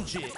change it.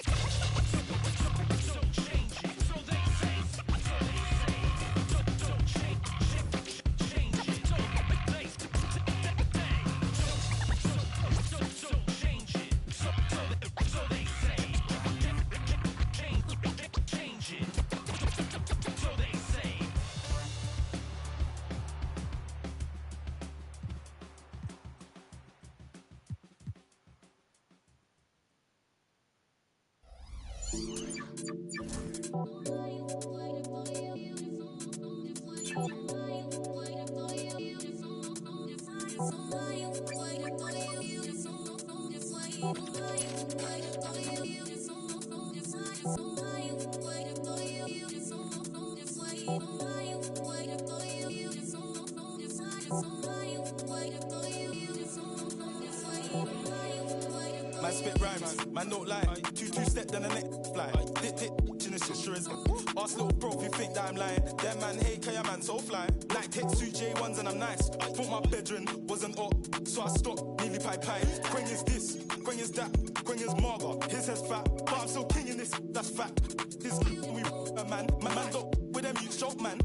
Man spit rhymes, man don't lie. Two-step then the next fly. Dit in the shit sure is. Ask little bro if you think that I'm lying. Them man hate cause your man so fly. Like text 2 J1s and I'm nice. Thought my bedroom wasn't up, so I stopped, nearly pie. Quang is this, Quang is that, Quang is Marga, his head's fat. But I'm still king in this, that's fact. This we a man, my man don't with them you joke man.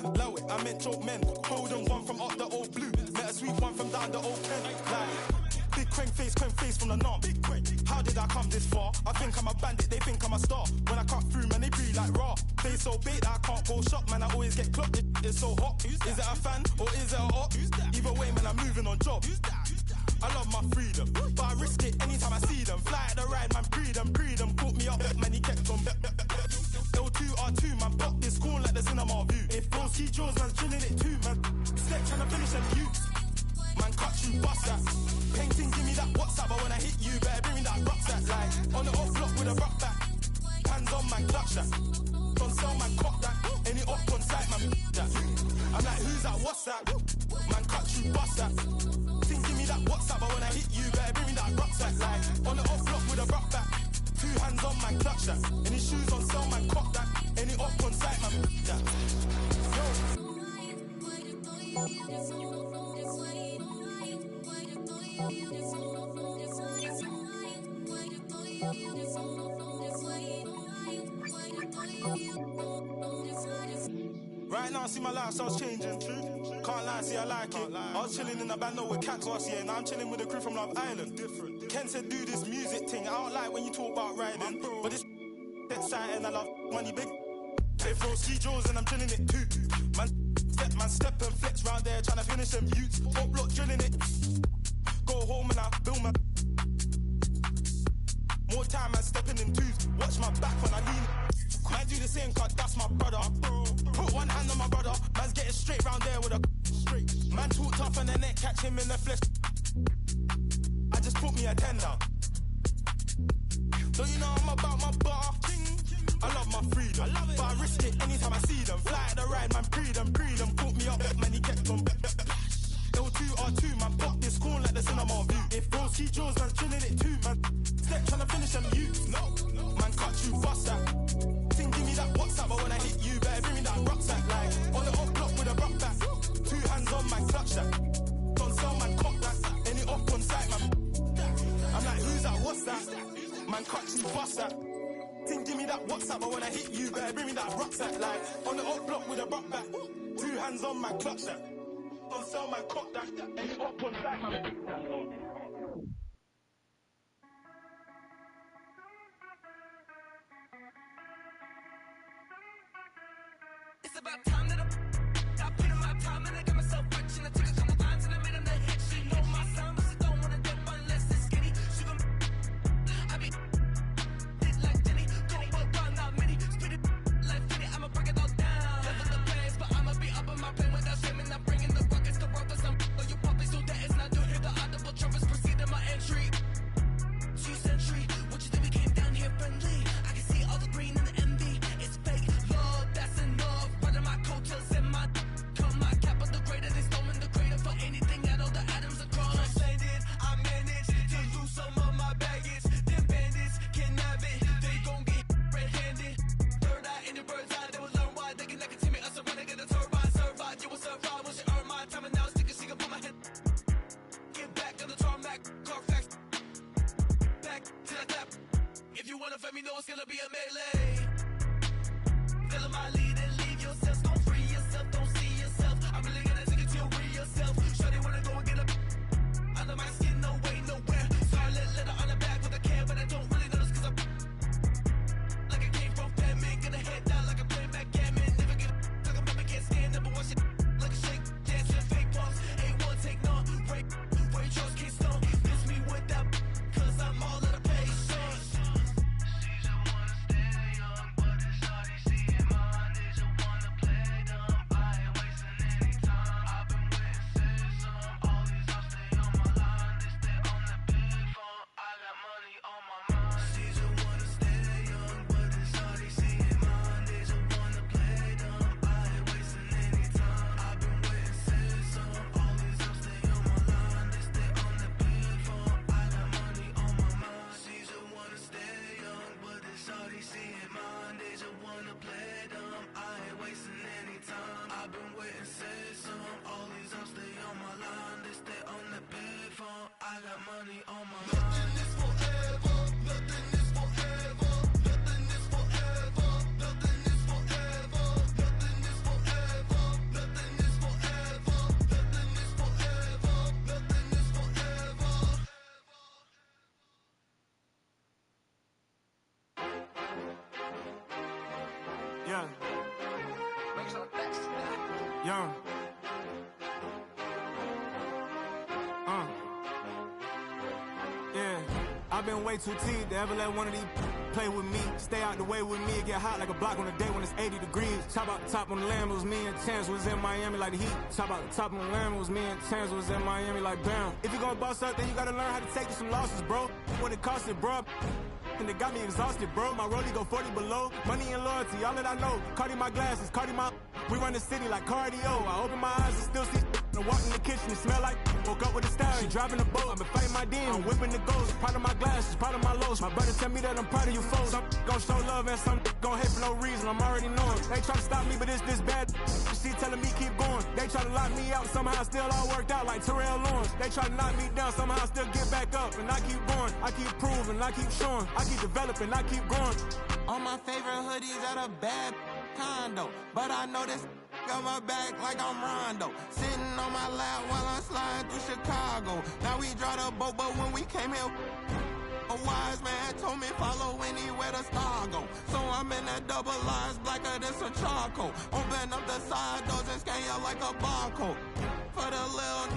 Allow it, I meant joke men. Hold on one from up the old blue. Met a sweet one from down the old pen. Like big Quang face from the norm. How did I come this far? I think I'm a bandit, they think I'm a star. When I cut through, man, they breathe like raw. They so big that I can't go shop, man, I always get clocked. It's so hot. Is it a fan or is it a op? Either way, man, I'm moving on job. I love my freedom, but I risk it anytime I see them. Fly at the ride, man, breed them. Caught me up, man, he kept on. L2R2, man, pop this corn like the cinema view. If bro see Jaws, man's drilling it too, man. Step trying to finish them youths. Man, cut you, bust that. Painting, give me that WhatsApp, but when I hit you, better bring me that rucksack. Like, on the off block with a rock back. Hands on, man, clutch that. Don't sell, man, cock that. Any up on sight, man, that. I'm like, who's that, what's that? Man, cut you, bust that. Think, give me that WhatsApp, but when I hit you, better bring me that rucksack. Like, on the off block with a rock back. 2 hands on, man, clutch that. Any shoes on sale, man, cock that. Any up on sight, man, that. Right now, see my lifestyle's changing. Can't lie, see I like it. I was chilling in the band with cats last year. Now I'm chilling with a crew from Love Island. Ken said do this music thing. I don't like when you talk about riding, but this exciting. I love money big. They throw ski jaws and I'm drilling it too. Man step and flex round there trying to finish them youths. Top block drilling it. Go home and I build my. More time man stepping in twos. Watch my back when I lean. Man do the same cause that's my brother. Put one hand on my brother. Man's getting straight round there with a straight. Man talk tough and the neck catch him in the flesh. I just put me a 10 down. Don't you know I'm about my bar? I love my freedom, but I risk it anytime I see them. Fly at the ride, man, breed them. Put me up, man, he kept on. L2R2, man, pop this corn like the cinema view. If bro see Jaws, man's drilling it too, man. Step trying to finish them youths. No, man, cut you, bust that. Think, give me that WhatsApp, but when I hit you, better bring me that rucksack. Like, on the off block with a rock back. 2 hands on, man, clutch that. Don't sell, man, cock that. Any up on sight, man. I'm like, who's that, what's that? Man, cut you, bust that. Think, give me that WhatsApp, but when I hit you, better bring me that rucksack. Like, on the off block with a rock back. 2 hands on, man, clutch that. Don't sell, man, cock that. Any up on sight, man. It's about time that I put in my time and I got myself rich and I took a couple lines and I made them the hit. She know my sound, but she don't wanna dip unless it's skinny. She gon' I be hit like Jenny, go run out mini, spit it like Finny. I'ma break it all down. Never the plans, but I'ma be up on my plane without shaming. I'm bringing the rockets, the robbers. I'm you puppies, so that is not doing the audible trumpets. me know it's gonna be a melee. Follow my lead and leave yourself. Don't free yourself, don't see yourself. I'm really gonna take it to your real self. Sure they wanna go and get up under my skin, no way, nowhere. Scarlet letter on the back with a can, but I don't really notice cause I'm like I came from famine. Gonna head down like I'm playing backgammon. Never give a fuck, I'm never can't stand up and watch it like a shake, dancing fake pumps. A1 take none, Ray Charles can't stone. Miss me with that cause I'm all out of patience. Yeah. Young. Yeah. I've been way too teed to ever let one of these play with me. Stay out the way with me and get hot like a block on a day when it's 80 degrees. Top out the top on the Lamb, it was me and Chance was in Miami like the Heat. Top out the top on the Lamb, it was me and Chance was in Miami like bam. If you gonna boss up, then you gotta learn how to take some losses, bro. What it costed, bro. And they got me exhausted, bro. My rollie go 40 below. Money and loyalty, all that I know. Cardi my glasses, Cardi my... We run the city like cardio. I open my eyes and still see... And walk in the kitchen, it smell like... Woke up with a style, she driving the boat. I've been fighting my demons, I'm whipping the ghost. Part of my glasses, part of my lows. My brother tell me that I'm proud of you folks. Some gon' show love and some gon' hate for no reason. I'm already knowing. They try to stop me, but it's this bad. She telling me keep going. They try to lock me out, somehow still all worked out like Terrell Lawrence. They try to knock me down, somehow still get back up. And I keep going, I keep proving, I keep showing. I keep developing, I keep growing. All my favorite hoodies at a bad condo. But I know this got my back like I'm Rondo. Sitting on my lap while I'm sliding through Chicago. Now we draw the boat, but when we came here, a wise man told me follow anywhere the star go. So I'm in that double R's, blacker than some charcoal. Open up the side doors and scan you like a barcode. For the little,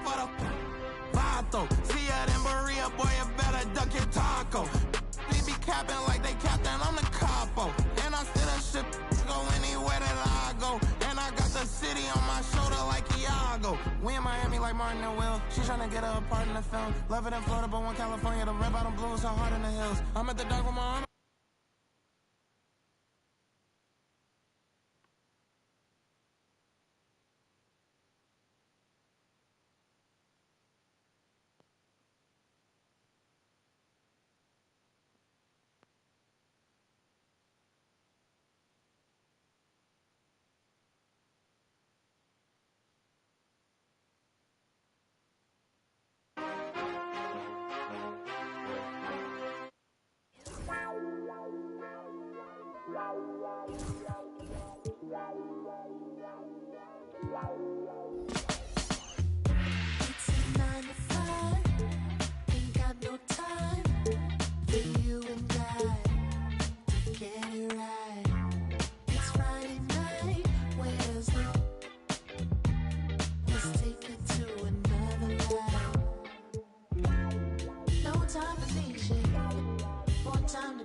for the vato. See ya in Berea, boy, you better duck your taco. They be capping like they captain, I'm the capo. And I still a ship, go anywhere that I go. And I got the city on my shoulder like Iago. We in Miami like Martin and Will. She tryna get her a part in the film. Love it in Florida, but when California, the red bottom blues so hard in the hills. I'm at the dock with my arm. It's a 9 to 5, ain't got no time for you and I to get it right. It's Friday night, where's the... Let's take it to another level. No time for leisure, more time to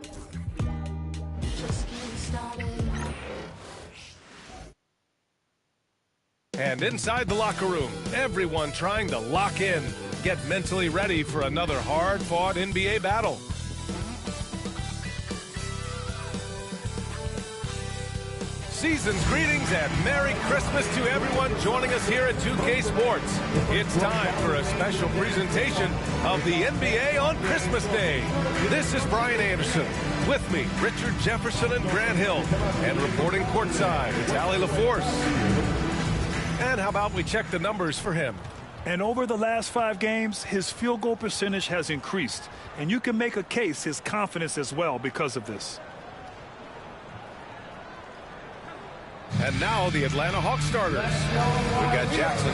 just get started. And inside the locker room, everyone trying to lock in, get mentally ready for another hard-fought NBA battle. Season's greetings and Merry Christmas to everyone joining us here at 2K Sports. It's time for a special presentation of the NBA on Christmas Day. This is Brian Anderson. With me, Richard Jefferson and Grant Hill. And reporting courtside, it's Allie LaForce. And how about we check the numbers for him? And over the last 5 games, his field goal percentage has increased. And you can make a case his confidence as well because of this. And now the Atlanta Hawks starters. We've got Jackson,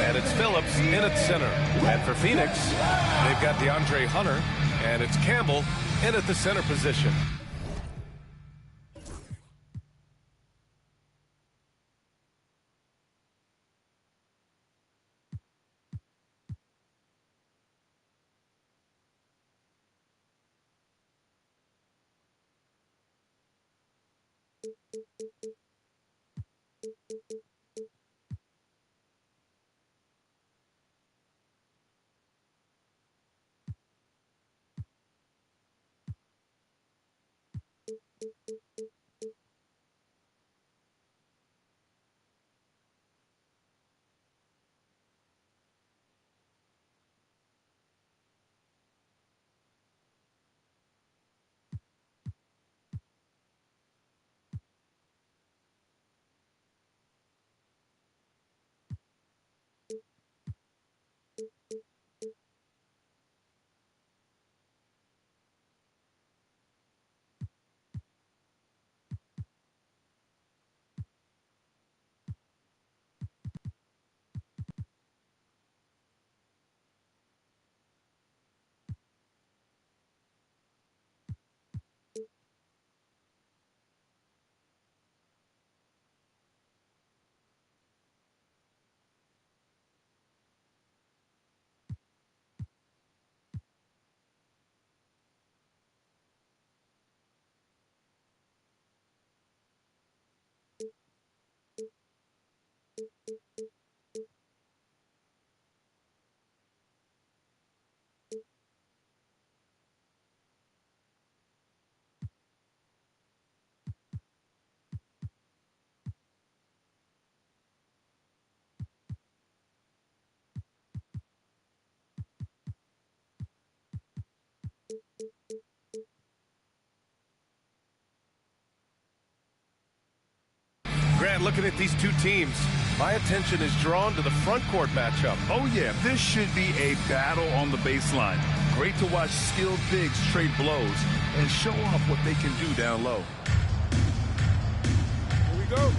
and it's Phillips in at center. And for Phoenix, they've got DeAndre Hunter, and it's Campbell in at the center position. Grant, looking at these two teams, my attention is drawn to the front court matchup. Oh, yeah, this should be a battle on the baseline. Great to watch skilled bigs trade blows and show off what they can do down low. Here we go.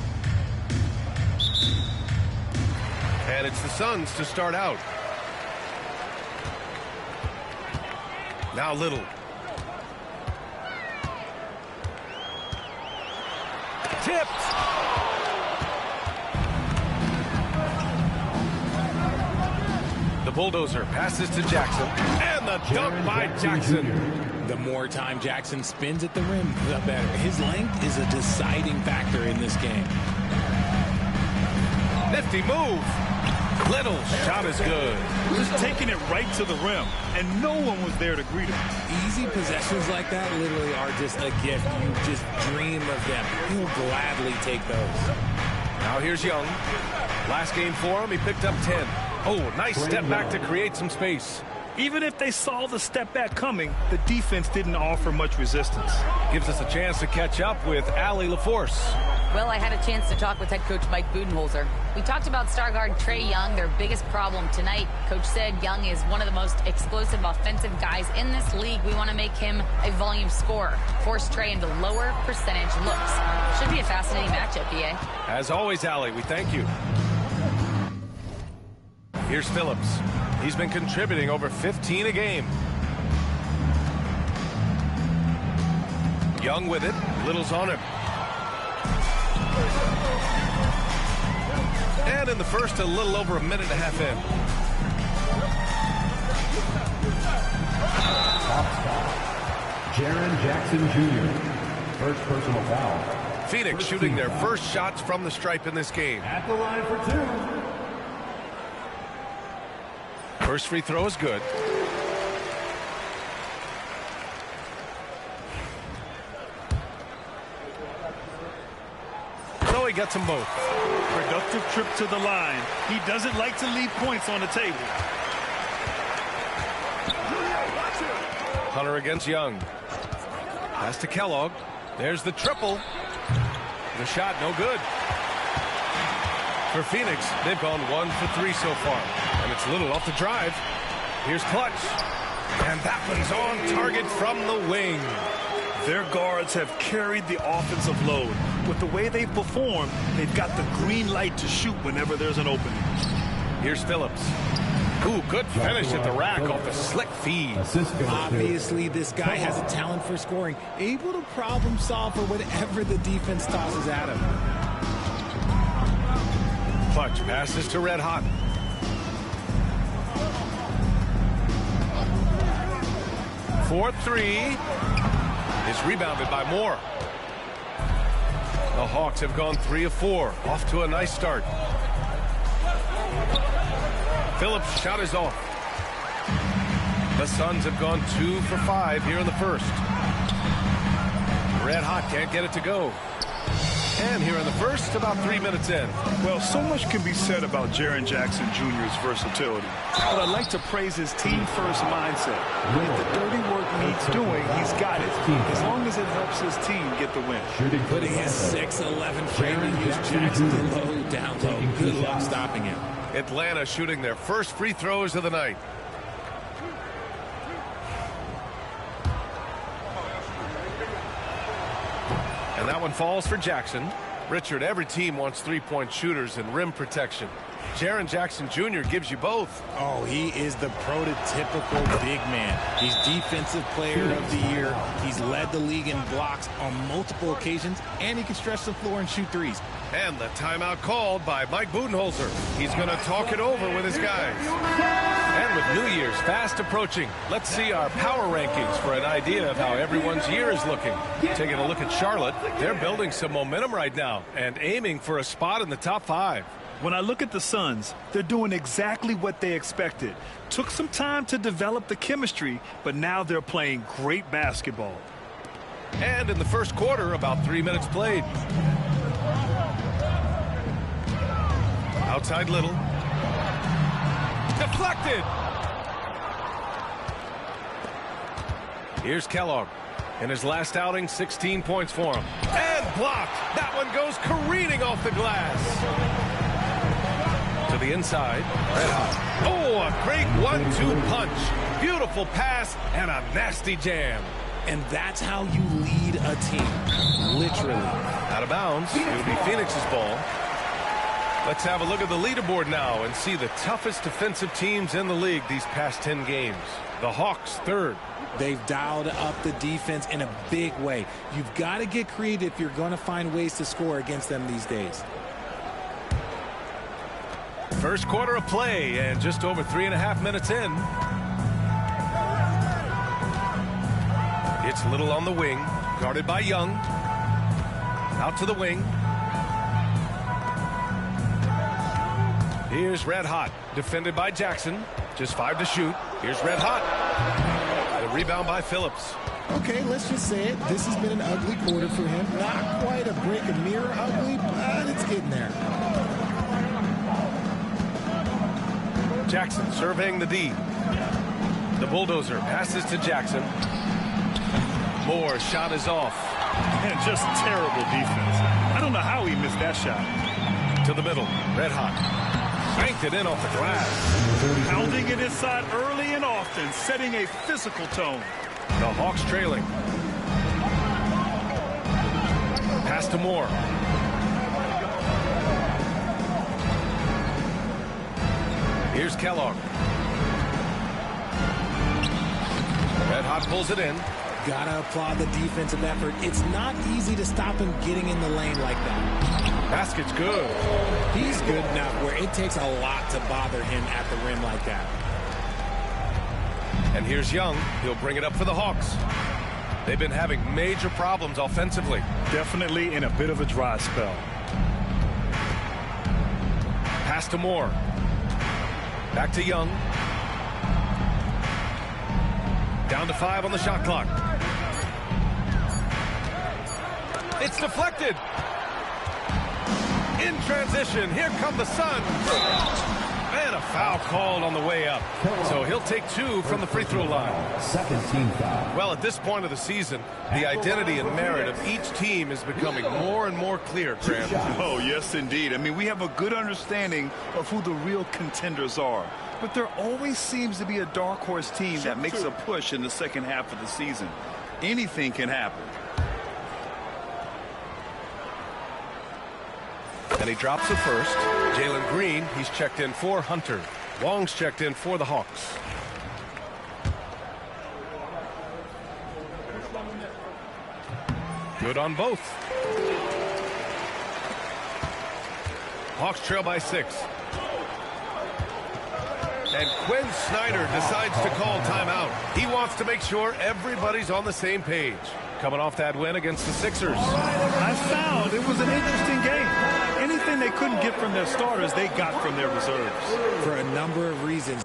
And it's the Suns to start out. Now Little. Tipped. The bulldozer passes to Jackson, and the dunk by Jackson. The more time Jackson spins at the rim, the better. His length is a deciding factor in this game. Nifty move. Little's shot is good. Just taking it right to the rim, and no one was there to greet him. Easy possessions like that literally are just a gift. You just dream of them. He'll gladly take those. Now here's Young. Last game for him, he picked up 10. Oh, nice step back to create some space. Even if they saw the step back coming, the defense didn't offer much resistance. Gives us a chance to catch up with Allie LaForce. Well, I had a chance to talk with head coach Mike Budenholzer. We talked about star guard Trae Young, their biggest problem tonight. Coach said Young is one of the most explosive offensive guys in this league. We want to make him a volume scorer, force Trae into lower percentage looks. Should be a fascinating matchup, EA. As always, Allie, we thank you. Here's Phillips. He's been contributing over 15 a game. Young with it. Little's on him. And in the first, a little over a minute and a half in. Jaren Jackson Jr. First personal foul. Phoenix shooting their first shots from the stripe in this game. At the line for 2. First free throw is good. So he gets them both. Productive trip to the line. He doesn't like to leave points on the table. Hunter against Young. Pass to Kellogg. There's the triple. The shot no good. For Phoenix, they've gone 1 for 3 so far. And it's Little off the drive. Here's Clutch. And that one's on target from the wing. Their guards have carried the offensive load. With the way they've performed, they've got the green light to shoot whenever there's an opening. Here's Phillips. Ooh, good finish at the rack off a slick feed. Obviously, this guy has a talent for scoring, able to problem solve for whatever the defense tosses at him. Clutch passes to Red Hot. For 3 is rebounded by Moore. The Hawks have gone 3 of 4, off to a nice start. Phillips' shot is off. The Suns have gone 2 for 5 here in the first. Red Hot can't get it to go. And here in the first, about 3 minutes in. Well, so much can be said about Jaren Jackson Jr.'s versatility. But I'd like to praise his team-first mindset. If the dirty work needs doing, he's got it. As long as it helps his team get the win. Putting his 6'11" frame to use Jackson low, down low. Good luck stopping him. Atlanta shooting their first free throws of the night. And that one falls for Jackson. Richard, every team wants three-point shooters and rim protection. Jaren Jackson Jr. gives you both. Oh, he is the prototypical big man. He's Defensive Player of the Year. He's led the league in blocks on multiple occasions, and he can stretch the floor and shoot threes. And the timeout called by Mike Budenholzer. He's going to talk it over with his guys. And with New Year's fast approaching, let's see our power rankings for an idea of how everyone's year is looking. Taking a look at Charlotte, they're building some momentum right now and aiming for a spot in the top 5. When I look at the Suns, they're doing exactly what they expected. Took some time to develop the chemistry, but now they're playing great basketball. And in the first quarter, about 3 minutes played. Outside Little. Deflected. Here's Kellogg. In his last outing, 16 points for him. And blocked. That one goes careening off the glass. To the inside. Red Hot. Oh, a great 1-2 punch. Beautiful pass and a nasty jam. And that's how you lead a team. Literally. Out of bounds. It'll be Phoenix's ball. Let's have a look at the leaderboard now and see the toughest defensive teams in the league these past 10 games. The Hawks, 3rd. They've dialed up the defense in a big way. You've got to get creative if you're going to find ways to score against them these days. First quarter of play and just over 3.5 minutes in. It's Little on the wing, guarded by Young. Out to the wing. Here's Red Hot, defended by Jackson. Just 5 to shoot. Here's Red Hot. The rebound by Phillips. Okay, let's just say it. This has been an ugly quarter for him. Not quite a break a mirror ugly, but it's getting there. Jackson surveying the D. The bulldozer passes to Jackson. Moore's shot is off. And just terrible defense. I don't know how he missed that shot. To the middle, Red Hot. Banked it in off the glass. Pounding it inside early and often, setting a physical tone. The Hawks trailing. Pass to Moore. Here's Kellogg. Red Hot pulls it in. Gotta applaud the defensive effort. It's not easy to stop him getting in the lane like that. Basket's good. He's good enough where it takes a lot to bother him at the rim like that. And here's Young. He'll bring it up for the Hawks. They've been having major problems offensively. Definitely in a bit of a dry spell. Pass to Moore. Back to Young. Down to 5 on the shot clock. It's deflected. In transition, here come the Suns. And a foul called on the way up. So he'll take 2 from the free throw line. Second team foul. Well, at this point of the season, the identity and merit of each team is becoming more and more clear, Graham. Oh, yes, indeed. I mean, we have a good understanding of who the real contenders are. But there always seems to be a dark horse team that makes a push in the second half of the season. Anything can happen. And he drops the first. Jalen Green, he's checked in for Hunter. Wong's checked in for the Hawks. Good on both. Hawks trail by 6. And Quinn Snyder decides to call timeout. He wants to make sure everybody's on the same page. Coming off that win against the Sixers. I found it was an interesting game. Anything they couldn't get from their starters, they got from their reserves. For a number of reasons.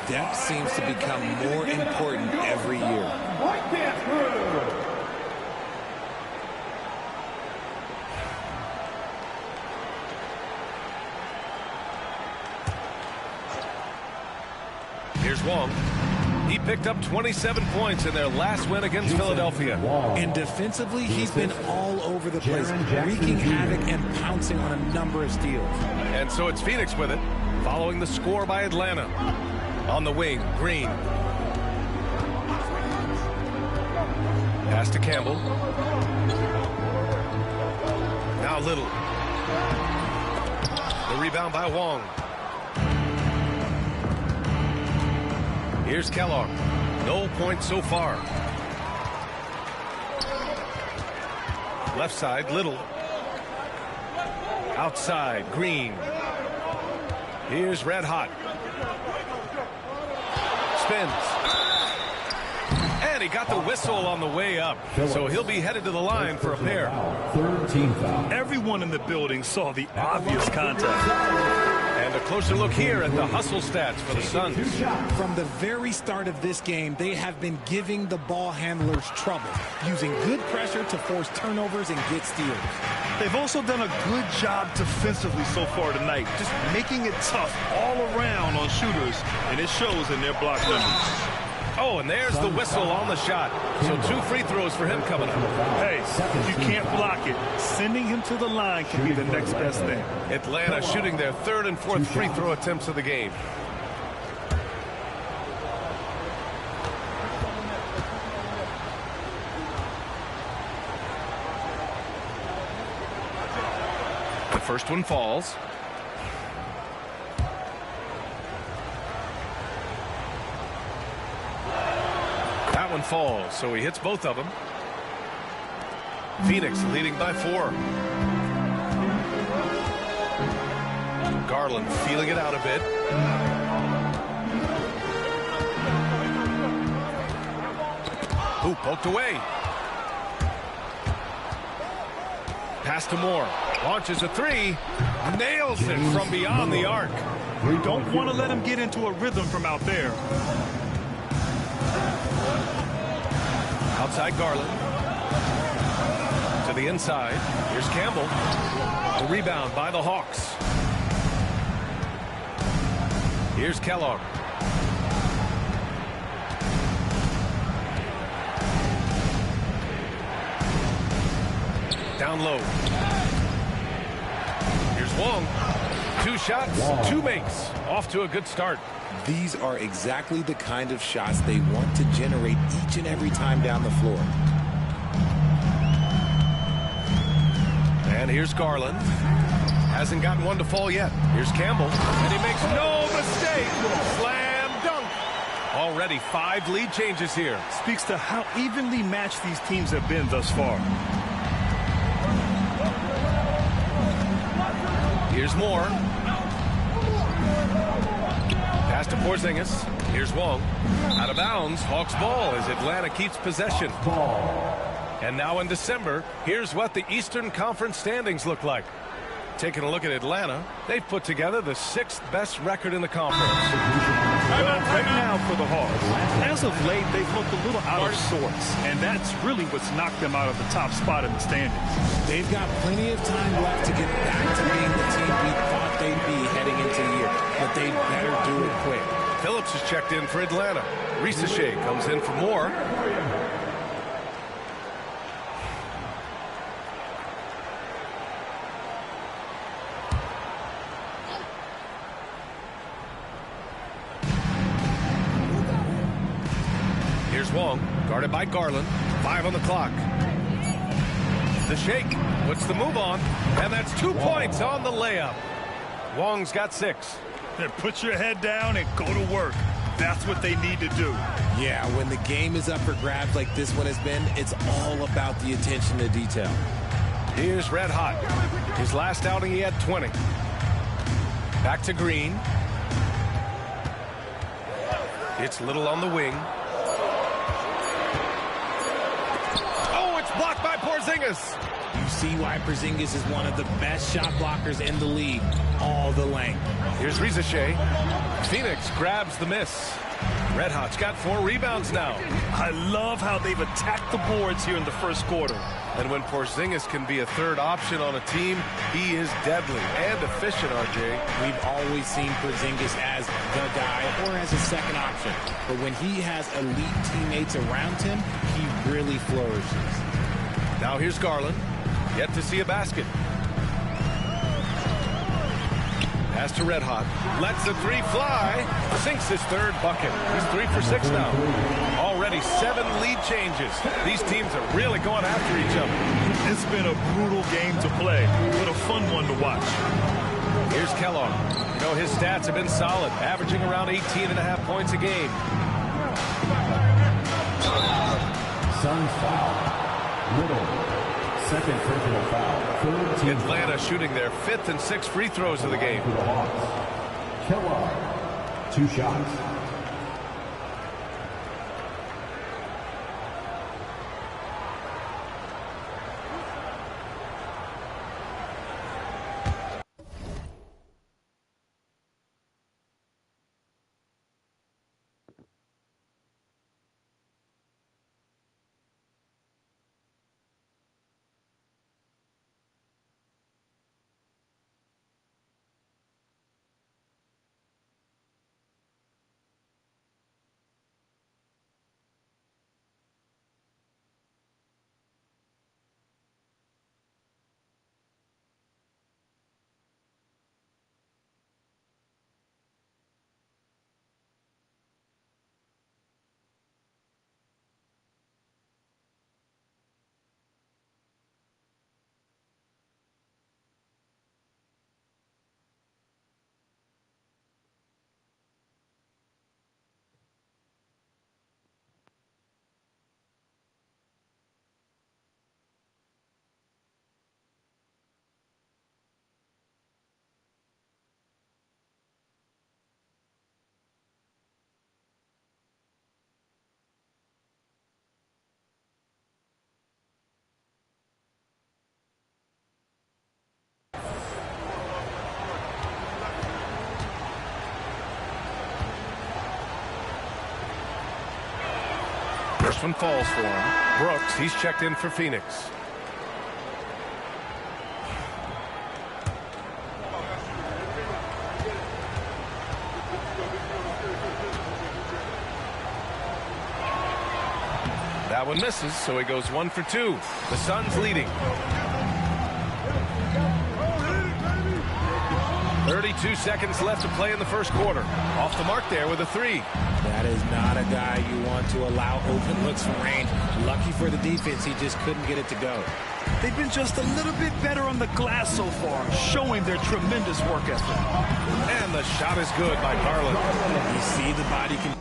Depth seems to become more important every year. Here's Wong. He picked up 27 points in their last win against Philadelphia. And defensively, he's been all over the place, wreaking havoc and pouncing on a number of steals. And so it's Phoenix with it, following the score by Atlanta. On the wing, Green. Pass to Campbell. Now Little. The rebound by Wong. Here's Kellogg. No points so far. Left side, Little. Outside, Green. Here's Red Hot. Spins. And he got the whistle on the way up. So he'll be headed to the line for a pair. Third team foul. Everyone in the building saw the obvious contact. And a closer look here at the hustle stats for the Suns. From the very start of this game, they have been giving the ball handlers trouble, using good pressure to force turnovers and get steals. They've also done a good job defensively so far tonight, just making it tough all around on shooters, and it shows in their block numbers. Oh, and there's the whistle on the shot. So 2 free throws for him coming up. Hey, if you can't block it, sending him to the line can be the next best thing. Atlanta shooting their 3rd and 4th free throw attempts of the game. The first one falls. That one falls, so he hits both of them. Phoenix leading by 4. Garland feeling it out a bit. Ooh, poked away. Pass to Moore. Launches a 3. Nails it from beyond the arc. We don't want to let him get into a rhythm from out there. Outside Garland. To the inside. Here's Campbell. The rebound by the Hawks. Here's Kellogg. Down low. Here's Wong. 2 shots, 2 makes. Off to a good start. These are exactly the kind of shots they want to generate each and every time down the floor. And here's Garland. Hasn't gotten one to fall yet. Here's Campbell. And he makes no mistake. Slam dunk. Already 5 lead changes here. Speaks to how evenly matched these teams have been thus far. Here's Moore. Pass to Porzingis. Here's Wong. Out of bounds. Hawks ball as Atlanta keeps possession. And now in December, here's what the Eastern Conference standings look like. Taking a look at Atlanta, they've put together the 6th best record in the conference. Well, right now for the Hawks, as of late, they've looked a little out of sorts, and that's really what's knocked them out of the top spot in the standings. They've got plenty of time left to get back to being the team we thought they'd be heading into the year, but they better do it quick. Phillips is checked in for Atlanta. Risacher comes in for Moore. Here's Wong, guarded by Garland. 5 on the clock. The shake. What's the move on? And that's 2 points on the layup. Wong's got 6. Then put your head down and go to work. That's what they need to do. Yeah, when the game is up for grabs like this one has been, it's all about the attention to detail. Here's Red Hot. His last outing, he had 20. Back to Green. It's Little on the wing. Oh, it's blocked by Porzingis. You see why Porzingis is one of the best shot blockers in the league. All the length. Here's Risacher. Phoenix grabs the miss. Red Hot's got 4 rebounds now. I love how they've attacked the boards here in the first quarter. And when Porzingis can be a 3rd option on a team, he is deadly and efficient, RJ. We've always seen Porzingis as the guy or as a 2nd option. But when he has elite teammates around him, he really flourishes. Now here's Garland. Yet to see a basket. Pass to Red Hot. Lets the 3 fly. Sinks his 3rd bucket. He's 3 for 6 now. Already 7 lead changes. These teams are really going after each other. It's been a brutal game to play, but a fun one to watch. Here's Kellogg. You know, his stats have been solid, averaging around 18.5 points a game. Suns foul. Little. 2nd personal foul. Atlanta shooting their 5th and 6th free throws of the game. Kellogg. 2 shots. First one falls for him. Brooks, he's checked in for Phoenix. That one misses, so he goes 1 for 2. The Suns leading. 32 seconds left to play in the first quarter. Off the mark there with a 3. That is not a guy you want to allow open looks from range. Lucky for the defense, he just couldn't get it to go. They've been just a little bit better on the glass so far, showing their tremendous work ethic. And the shot is good by Garland. You see the body can...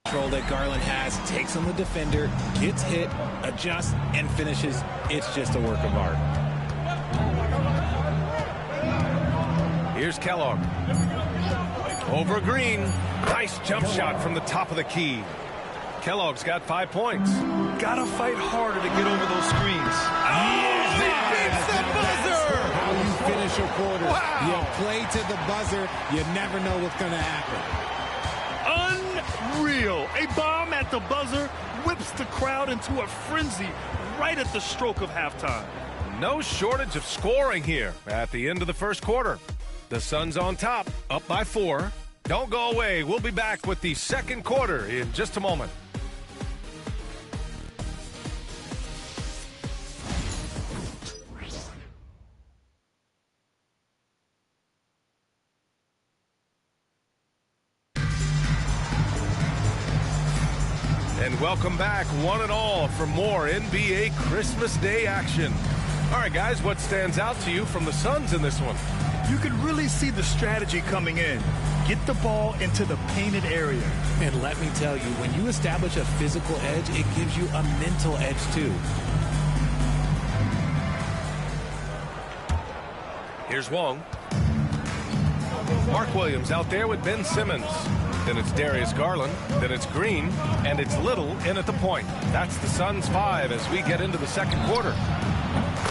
Control that Garland has, takes on the defender, gets hit, adjusts, and finishes. It's just a work of art. Here's Kellogg. Over Green. Nice jump shot from the top of the key. Kellogg's got 5 points. Gotta fight harder to get over those screens. Oh, he beats the buzzer! How you finish a quarter. Wow. You play to the buzzer, you never know what's going to happen. Unreal. A bomb at the buzzer whips the crowd into a frenzy right at the stroke of halftime. No shortage of scoring here at the end of the first quarter. The Suns on top, up by 4. Don't go away. We'll be back with the second quarter in just a moment. And welcome back, one and all, for more NBA Christmas Day action. All right, guys, what stands out to you from the Suns in this one? You can really see the strategy coming in. Get the ball into the painted area. And let me tell you, when you establish a physical edge, it gives you a mental edge too. Here's Wong. Mark Williams out there with Ben Simmons. Then it's Darius Garland. Then it's Green. And it's Little in at the point. That's the Suns' 5 as we get into the second quarter.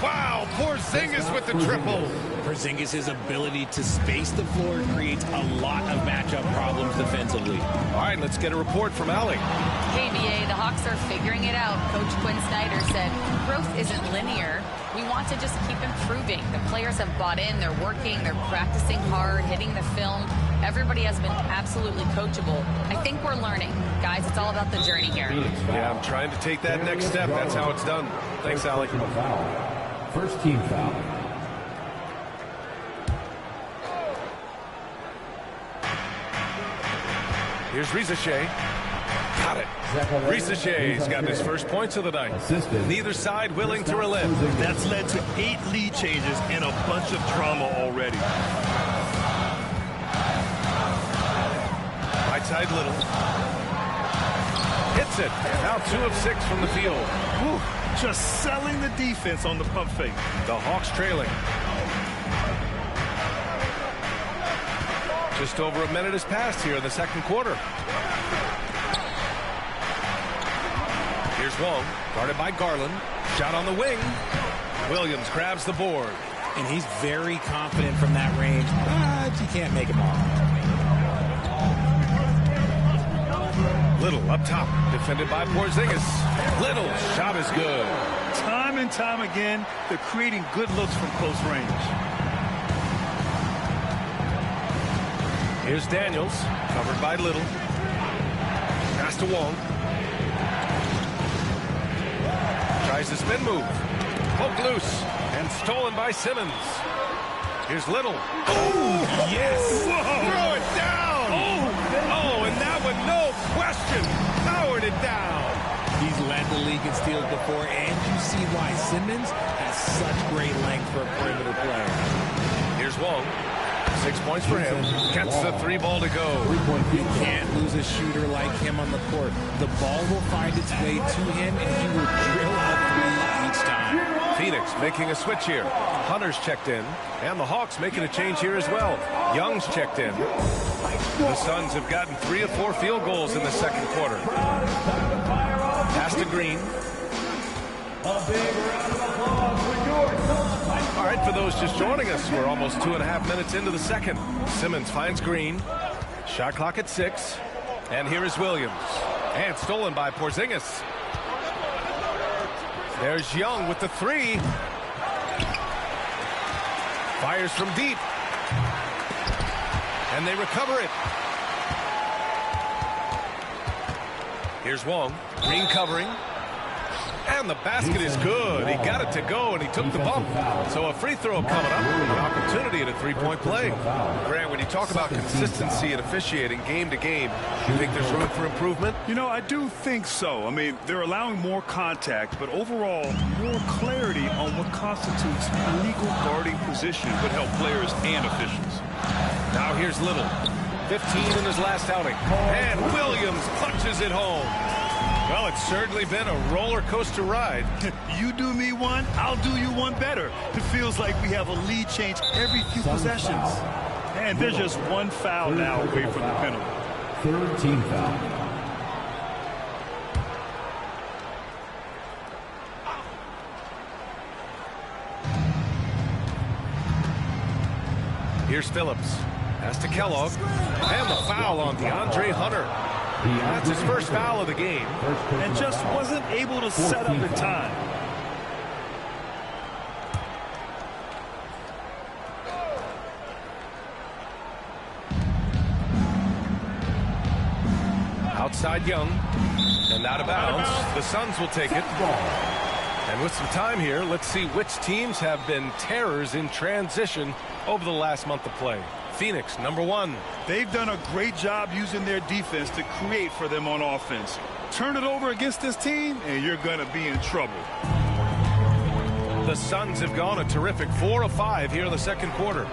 Wow, Porzingis with the triple. Porzingis' ability to space the floor creates a lot of matchup problems defensively. All right, let's get a report from Allie. KBA, the Hawks are figuring it out. Coach Quinn Snyder said, growth isn't linear. We want to just keep improving. The players have bought in, they're working, they're practicing hard, hitting the film. Everybody has been absolutely coachable. I think we're learning. Guys, it's all about the journey here. Yeah, I'm trying to take that next step. That's how it's done. Thanks, Allie. First team foul. Here's Rizachet. Got it. Rizachet's gotten his first points of the night. Neither side willing to relent. That's led to 8 lead changes and a bunch of drama already. Right side Little. Hits it. Now 2 of 6 from the field. Whew. Just selling the defense on the pump fake. The Hawks trailing. Just over a minute has passed here in the second quarter. Here's Wong, guarded by Garland. Shot on the wing. Williams grabs the board. And he's very confident from that range, but he can't make them all. Little up top, defended by Porzingis. Little, shot is good. Time and time again, they're creating good looks from close range. Here's Daniels, covered by Little. Pass to Wong. Tries the spin move. Poked loose and stolen by Simmons. Here's Little. Oh, yes! Whoa. Throw it down! Oh, and that one, no question, powered it down. He's led the league in steals before, and you see why Simmons has such great length for a perimeter player. Here's Wong. 6 points for him. Gets the 3 ball to go. You can't lose a shooter like him on the court. The ball will find its way to him, and he will drill a 3 each time. Phoenix making a switch here. Hunter's checked in, and the Hawks making a change here as well. Young's checked in. The Suns have gotten 3 of 4 field goals in the second quarter. Pass to Green. All right, for those just joining us, we're almost 2.5 minutes into the second. Simmons finds Green. Shot clock at 6. And here is Williams. And stolen by Porzingis. There's Young with the 3. Fires from deep. And they recover it. Here's Wong. Green covering. And the basket is good. He got it to go, and he took the bump. So a free throw coming up. An opportunity at a 3-point play. Grant, when you talk about consistency and officiating game to game, you think there's room for improvement? You know, I do think so. I mean, they're allowing more contact, but overall, more clarity on what constitutes legal guarding position would help players and officials. Now here's Little. 15 in his last outing. And Williams punches it home. Well, it's certainly been a roller coaster ride. You do me one, I'll do you one better. It feels like we have a lead change every few possessions. And there's just one foul now away from the penalty. Third team foul. Here's Phillips. Pass to Kellogg. And the foul on DeAndre Hunter. That's his first foul of the game. And just wasn't able to set up in time. Outside Young. And out of bounds. The Suns will take it. And with some time here, let's see which teams have been terrors in transition over the last month of play. Phoenix, #1. They've done a great job using their defense to create for them on offense. Turn it over against this team, and you're going to be in trouble. The Suns have gone a terrific 4 of 5 here in the second quarter.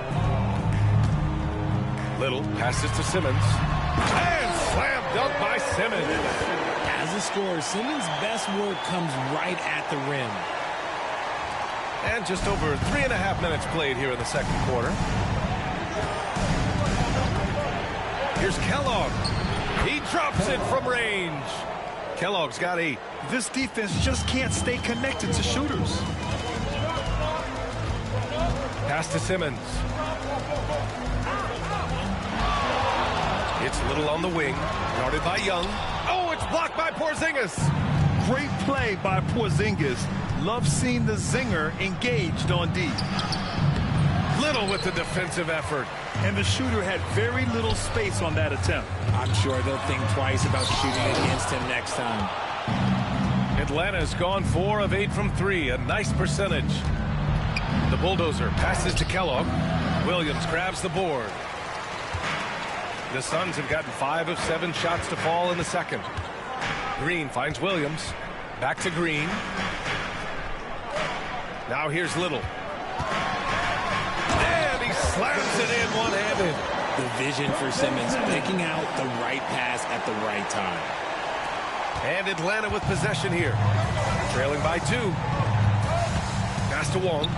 Little passes to Simmons. And slam dunk by Simmons. As a scorer, Simmons' best work comes right at the rim. And just over 3.5 minutes played here in the second quarter. Here's Kellogg. He drops it from range. Kellogg's got 8. This defense just can't stay connected to shooters. Pass to Simmons. It's Little on the wing. Guarded by Young. Oh, it's blocked by Porzingis. Great play by Porzingis. Love seeing the zinger engaged on D. Little with the defensive effort. And the shooter had very little space on that attempt. I'm sure they'll think twice about shooting against him next time. Atlanta's gone 4 of 8 from 3. A nice percentage. The bulldozer passes to Kellogg. Williams grabs the board. The Suns have gotten 5 of 7 shots to fall in the second. Green finds Williams. Back to Green. Now here's Little. And he slams it in one-handed. The vision for Simmons, picking out the right pass at the right time. And Atlanta with possession here. Trailing by 2. Pass to Wong.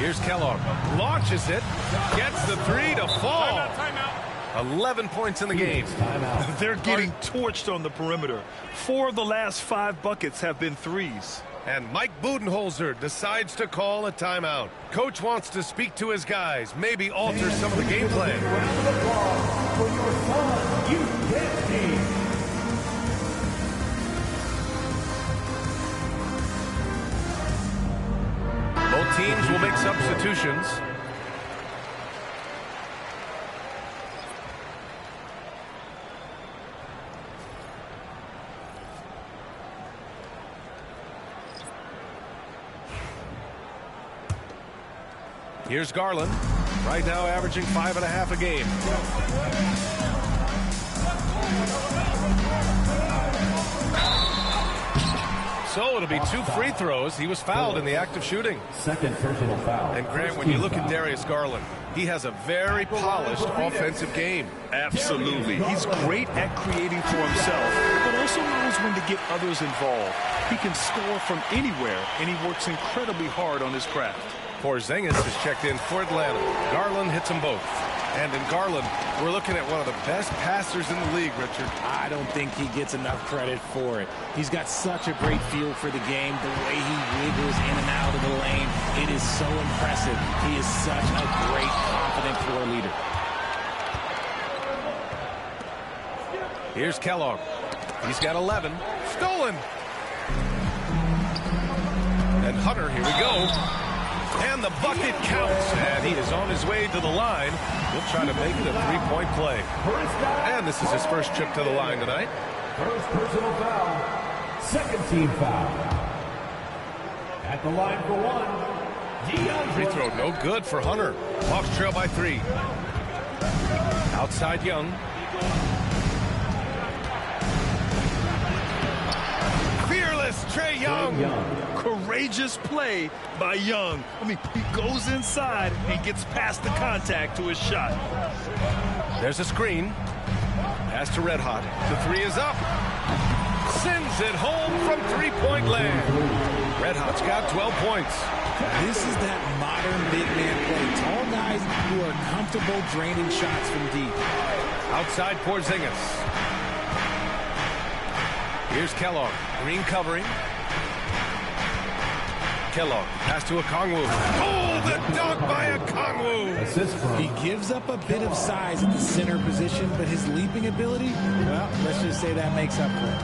Here's Kellogg. Launches it. Gets the 3 to fall. Timeout. 11 points in the game. They're getting torched on the perimeter. 4 of the last 5 buckets have been threes. And Mike Budenholzer decides to call a timeout. Coach wants to speak to his guys, maybe alter some of the game plan. Both teams will make substitutions. Here's Garland, right now averaging 5.5 a game. So it'll be 2 free throws. He was fouled in the act of shooting. Second personal foul. And Grant, when you look at Darius Garland, he has a very polished offensive game. Absolutely. He's great at creating for himself, but also knows when to get others involved. He can score from anywhere, and he works incredibly hard on his craft. Porzingis has checked in for Atlanta. Garland hits them both. And in Garland, we're looking at one of the best passers in the league, Richard. I don't think he gets enough credit for it. He's got such a great feel for the game, the way he wiggles in and out of the lane. It is so impressive. He is such a great, confident floor leader. Here's Kellogg. He's got 11. Stolen. And Hunter, here we go. And the bucket counts, and he is on his way to the line. He'll try to make it a 3-point play. And this is his first trip to the line tonight. First personal foul. Second team foul. At the line for 1. Free throw no good for Hunter. Hawks trail by 3. Outside Young. Fearless Trae Young. Courageous play by Young. I mean, he goes inside and gets past the contact to his shot. There's a screen. Pass to Red Hot. The 3 is up. Sends it home from 3-point land. Red Hot's got 12 points. This is that modern big man play. Tall guys who are comfortable draining shots from deep. Outside Porzingis. Here's Kellogg. Green covering. Kellogg, pass to Okongwu. Oh, the dunk by Okongwu! He gives up a bit of size at the center position, but his leaping ability, well, let's just say that makes up for it.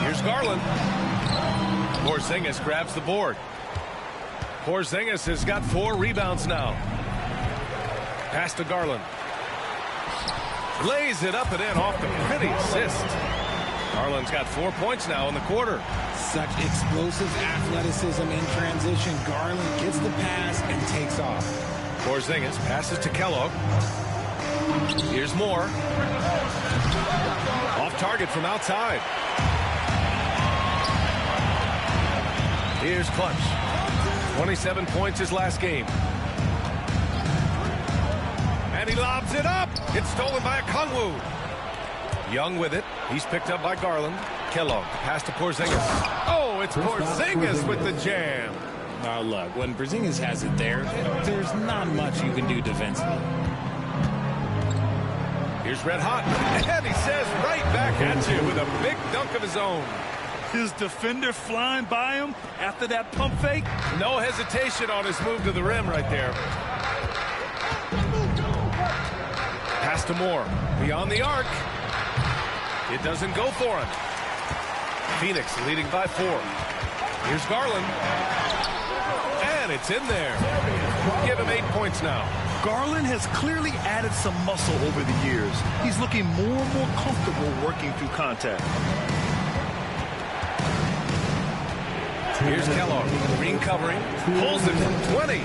Here's Garland. Porzingis grabs the board. Porzingis has got 4 rebounds now. Pass to Garland. Lays it up and in off the pretty assist. Garland's got 4 points now in the quarter. Such explosive athleticism in transition. Garland gets the pass and takes off. Porzingis passes to Kellogg. Here's Moore. Off target from outside. Here's Clutch. 27 points his last game. And he lobs it up. It's stolen by Okongwu. Young with it. He's picked up by Garland. Kellogg, pass to Porzingis. Oh, it's Porzingis with the jam. Oh, look, when Porzingis has it there's not much you can do defensively. Here's Red Hot, and he says right back at you with a big dunk of his own. His defender flying by him after that pump fake. No hesitation on his move to the rim right there. Pass to Moore, beyond the arc. It doesn't go for him. Phoenix leading by 4. Here's Garland. And it's in there. Give him 8 points now. Garland has clearly added some muscle over the years. He's looking more and more comfortable working through contact. Here's Kellogg. Green covering. Pulls it from 20.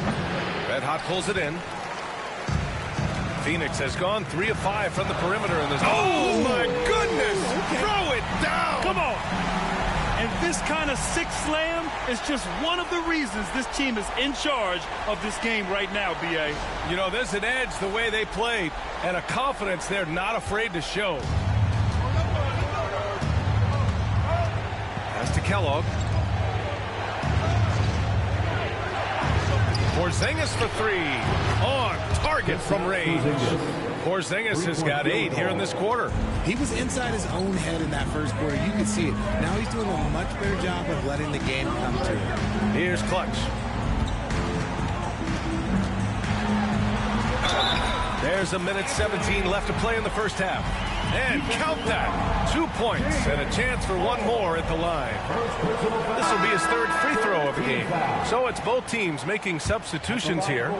Red Hot pulls it in. Phoenix has gone 3 of 5 from the perimeter in this. Oh, my goodness! Throw it down! Come on! And this kind of six slam is just one of the reasons this team is in charge of this game right now, B.A. You know, there's an edge the way they play and a confidence they're not afraid to show. Pass to Kellogg. Porzingis for 3. On target from range. Porzingis has got 8 here in this quarter. He was inside his own head in that first quarter. You could see it. Now he's doing a much better job of letting the game come to him. Here's Clutch. There's a minute 17 left to play in the first half. And count that. 2 points and a chance for one more at the line. This will be his 3rd free throw of the game. So it's both teams making substitutions here.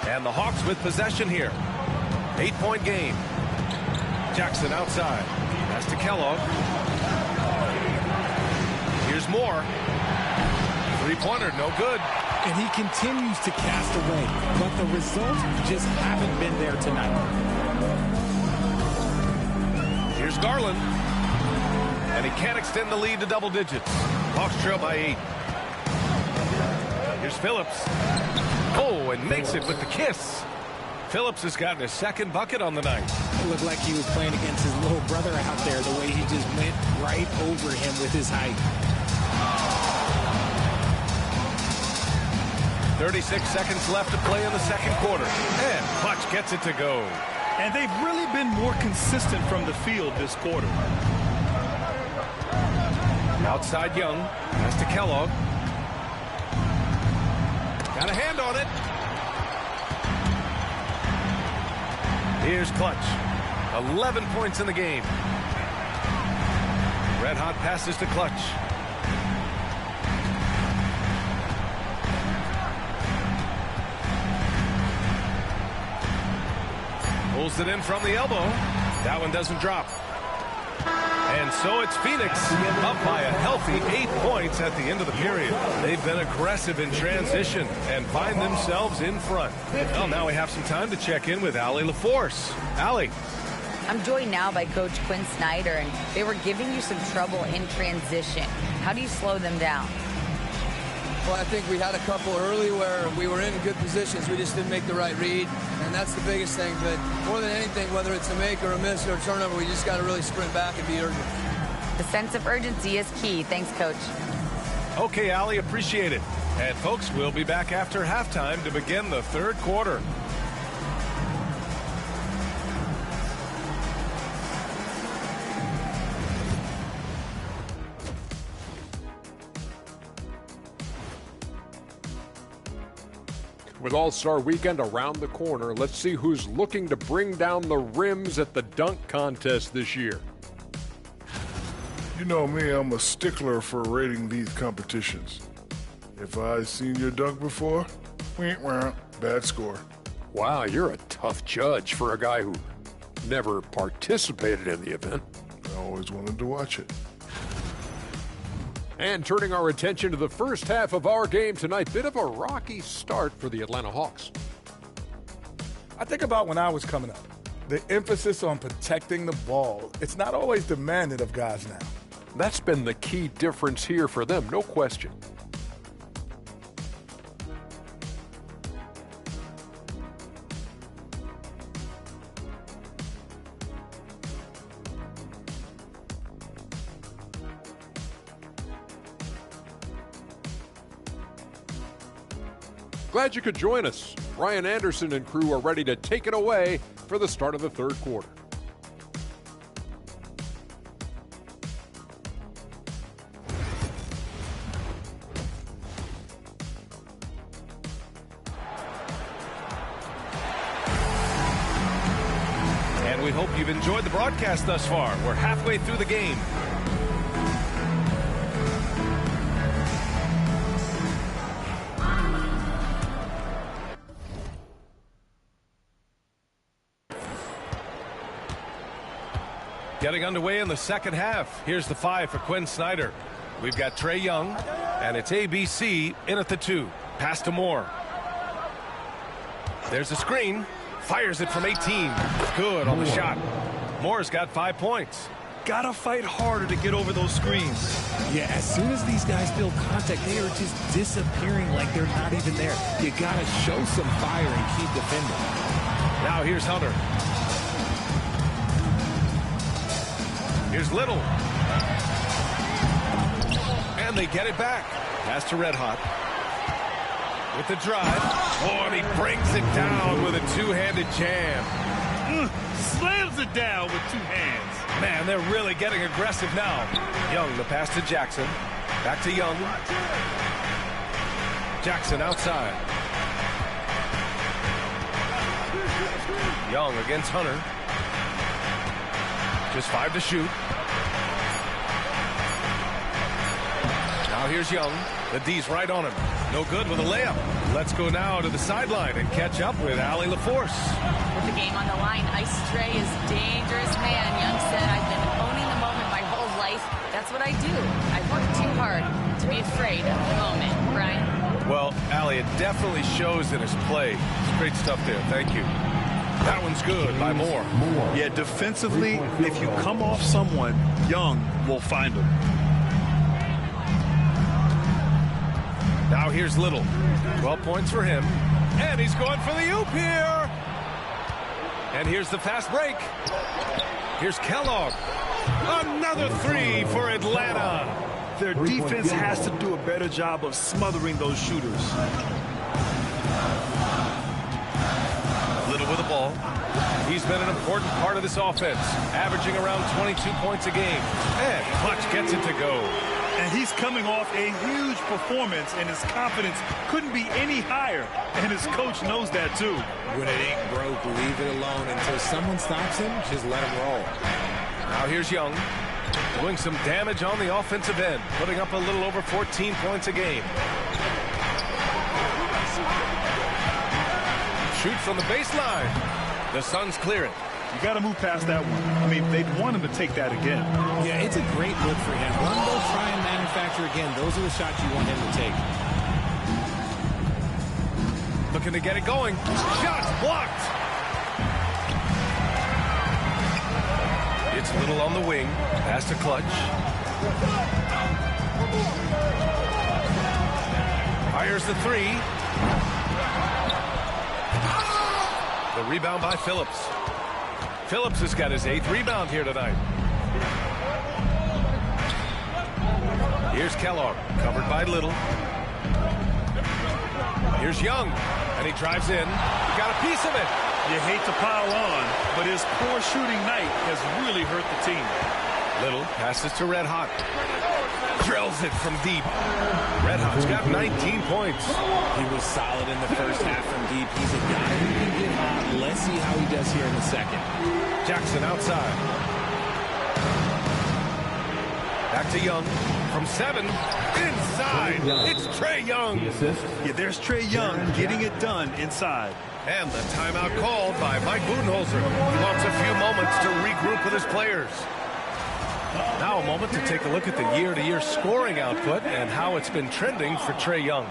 And the Hawks with possession here. 8-point game. Jackson outside. Pass to Kellogg. Here's Moore. Three-pointer, no good. And he continues to cast away, but the results just haven't been there tonight. Here's Garland. And he can't extend the lead to double digits. Hawks trail by 8. Here's Phillips. Oh, and makes it with the kiss. Phillips has gotten his 2nd bucket on the night. It looked like he was playing against his little brother out there, the way he just went right over him with his height. 36 seconds left to play in the 2nd quarter. And Clutch gets it to go. And they've really been more consistent from the field this quarter. Outside Young. Pass to Kellogg. Got a hand on it. Here's Clutch. 11 points in the game. Red Hot passes to Clutch. Pulls it in from the elbow. That one doesn't drop. And so it's Phoenix up by a healthy 8 points at the end of the period. They've been aggressive in transition and find themselves in front. Well, now we have some time to check in with Allie LaForce. Allie. I'm joined now by Coach Quinn Snyder, and they were giving you some trouble in transition. How do you slow them down? Well, I think we had a couple early where we were in good positions. We just didn't make the right read, and that's the biggest thing. But more than anything, whether it's a make or a miss or a turnover, we just got to really sprint back and be urgent. The sense of urgency is key. Thanks, Coach. Okay, Allie, appreciate it. And, folks, we'll be back after halftime to begin the 3rd quarter. With All-Star Weekend around the corner, let's see who's looking to bring down the rims at the dunk contest this year. You know me, I'm a stickler for rating these competitions. If I've seen your dunk before, bad score. Wow, you're a tough judge for a guy who never participated in the event. I always wanted to watch it. And turning our attention to the first half of our game tonight, bit of a rocky start for the Atlanta Hawks. I think about when I was coming up, the emphasis on protecting the ball. It's not always demanded of guys now. That's been the key difference here for them, no question. Glad you could join us. Ryan Anderson and crew are ready to take it away for the start of the third quarter. And we hope you've enjoyed the broadcast thus far. We're halfway through the game. Getting underway in the second half. Here's the 5 for Quinn Snyder. We've got Trae Young, and it's ABC in at the 2. Pass to Moore. There's a screen. Fires it from 18. Good on the shot. Moore's got 5 points. Gotta fight harder to get over those screens. Yeah, as soon as these guys feel contact, they are just disappearing like they're not even there. You gotta show some fire and keep defending. Now here's Hunter. Here's Little. And they get it back. Pass to Red Hot. With the drive. Oh, and he brings it down with a two-handed jam. Slams it down with 2 hands. Man, they're really getting aggressive now. Young, the pass to Jackson. Back to Young. Jackson outside. Young against Hunter. Just 5 to shoot. Now here's Young. The D's right on him. No good with a layup. Let's go now to the sideline and catch up with Allie LaForce. With the game on the line, Ice Trae is dangerous man. Young said, I've been owning the moment my whole life. That's what I do. I work too hard to be afraid of the moment. Brian? Well, Allie, it definitely shows in his play. It's great stuff there. Thank you. That one's good by Moore. Yeah, defensively, if you come off someone, Young will find him. Now here's Little. 12 points for him. And he's going for the oop here. And here's the fast break. Here's Kellogg. Another 3 for Atlanta. Their defense has to do a better job of smothering those shooters. Little with the ball. He's been an important part of this offense, averaging around 22 points a game. And Clutch gets it to go. And he's coming off a huge performance, and his confidence couldn't be any higher. And his coach knows that, too. When it ain't broke, leave it alone. Until someone stops him, just let him roll. Now here's Young, doing some damage on the offensive end, putting up a little over 14 points a game. Shoot from the baseline. The Suns clear it. You got to move past that one. I mean, they'd want him to take that again. Yeah, it's a great look for him. Let him go try and manufacture again. Those are the shots you want him to take. Looking to get it going. Shots blocked. It's Little on the wing. Pass to Clutch. Fires the 3. The rebound by Phillips. Phillips has got his 8th rebound here tonight. Here's Kellogg, covered by Little. Here's Young, and he drives in. He got a piece of it. You hate to pile on, but his poor shooting night has really hurt the team. Little passes to Red Hot. Drills it from deep. Red Hot's got 19 points. He was solid in the first half from deep. He's a guy who can get hot. Let's see how he does here in the second. Jackson outside. Back to Young. From 7. Inside. It's Trae Young. Yeah, there's Trae Young getting it done inside. And the timeout called by Mike Budenholzer. He wants a few moments to regroup with his players. Now a moment to take a look at the year-to-year scoring output and how it's been trending for Trae Young.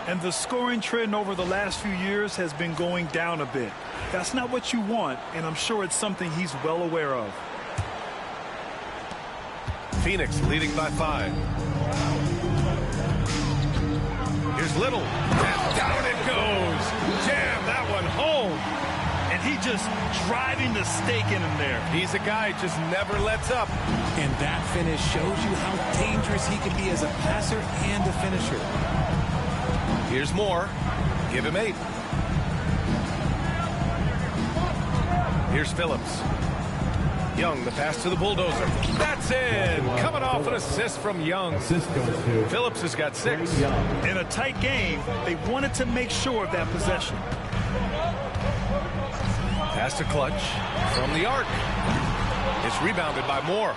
And the scoring trend over the last few years has been going down a bit. That's not what you want, and I'm sure it's something he's well aware of. Phoenix leading by 5. Here's Little. And down it goes. Jam that one home. And he just driving the stake in him there. He's a guy who just never lets up. And that finish shows you how dangerous he can be as a passer and a finisher. Here's Moore. Give him 8. Here's Phillips. Young, the pass to the bulldozer. That's in. Coming off an assist from Young. Phillips has got 6. In a tight game, they wanted to make sure of that possession. Pass to Clutch from the arc. It's rebounded by Moore.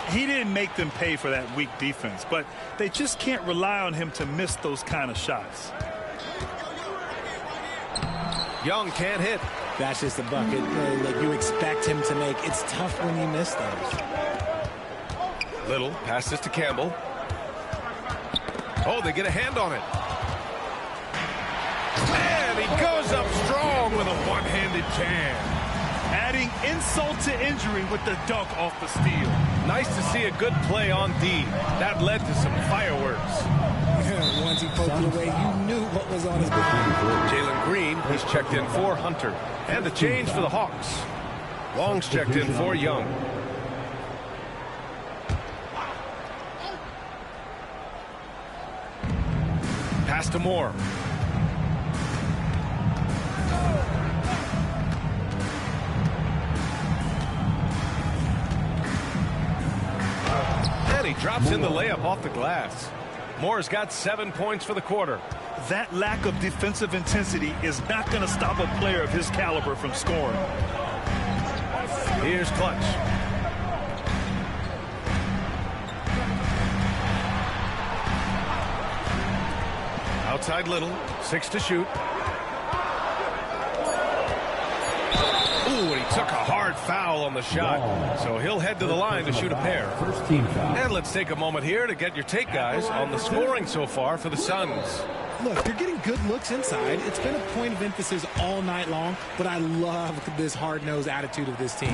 He didn't make them pay for that weak defense, but they just can't rely on him to miss those kind of shots. Young can't hit. That's just a bucket like you expect him to make. It's tough when you miss those. Little passes to Campbell. Oh, they get a hand on it. And he goes up strong with a one-handed jam. Adding insult to injury with the dunk off the steal. Nice to see a good play on D. That led to some fireworks. Once he poked it away, you knew what was on his Jalen Green, he's checked in for Hunter. And the change for the Hawks. Long's checked in for Young. Pass to Moore. And he drops in the layup off the glass. Moore's got 7 points for the quarter. That lack of defensive intensity is not going to stop a player of his caliber from scoring. Here's Clutch. Outside Little, 6 to shoot. Ooh, and he took a hard foul on the shot. So he'll head to the line to shoot a pair. First team foul. And let's take a moment here to get your take, guys, on the scoring so far for the Suns. Look, they're getting good looks inside. It's been a point of emphasis all night long, but I love this hard-nosed attitude of this team.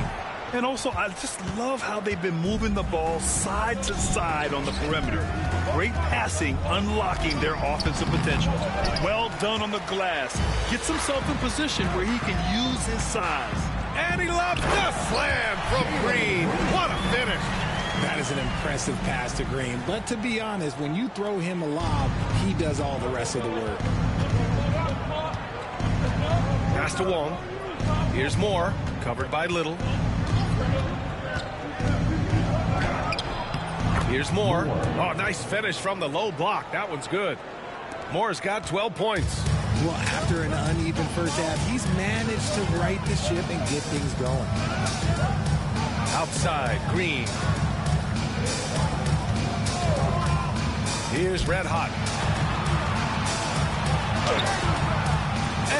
And also, I just love how they've been moving the ball side to side on the perimeter. Great passing, unlocking their offensive potential. Well done on the glass. Gets himself in position where he can use his size. And he lobs the slam from Green. What a finish. That is an impressive pass to Green. But to be honest, when you throw him a lob, he does all the rest of the work. Pass to Wong. Here's Moore, covered by Little. Here's Moore. Oh, nice finish from the low block. That one's good. Moore's got 12 points. Well, after an uneven first half, he's managed to right the ship and get things going. Outside, Green. Here's Red Hot.